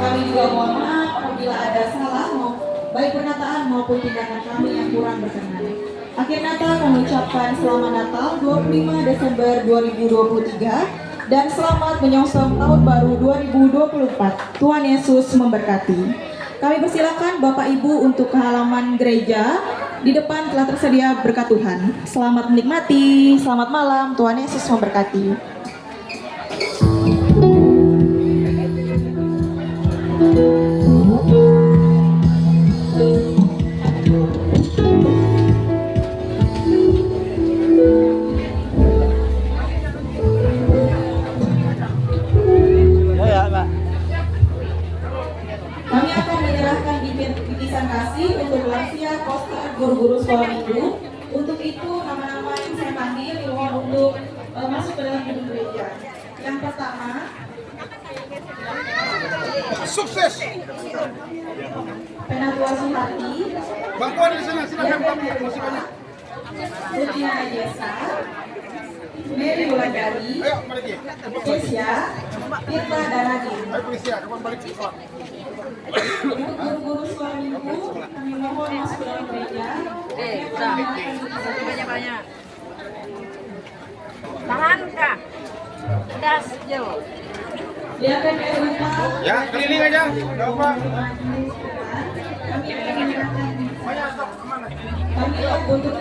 Kami juga mohon maaf apabila ada salah, baik perkataan maupun tindakan kami yang kurang berkenan. Akhir Natal kami ucapkan selamat Natal 25 Desember 2023 dan selamat menyongsong tahun baru 2024. Tuhan Yesus memberkati. Kami persilakan Bapak Ibu untuk ke halaman gereja. Di depan telah tersedia berkat Tuhan. Selamat menikmati, selamat malam, Tuhan Yesus memberkati. Kami akan menyerahkan bingkisan kasih untuk lansia, poster, guru-guru sekolah minggu. Untuk itu, nama-nama yang saya panggil dimohon untuk masuk ke dalam gedung gereja. Yang pertama, Sukses. Penatua Suhati, Bangkuan di sana, silakan Pak. Masih banyak. Rudiana Jesa, Mary Wulandari, Ayo, balik ya. Kesia, Tirta Danadin. Ayo polisi ya, kapan balik ke sekolah. Untuk guru-guru sekolah minggu, kami mohon masuk ke dalam gereja. Banyak-banyak. Tahan kak. Das jauh. Lihatkan Erwita. Ya, keliling aja. Enggak apa. Kami akan menyerahkan. Kami untuk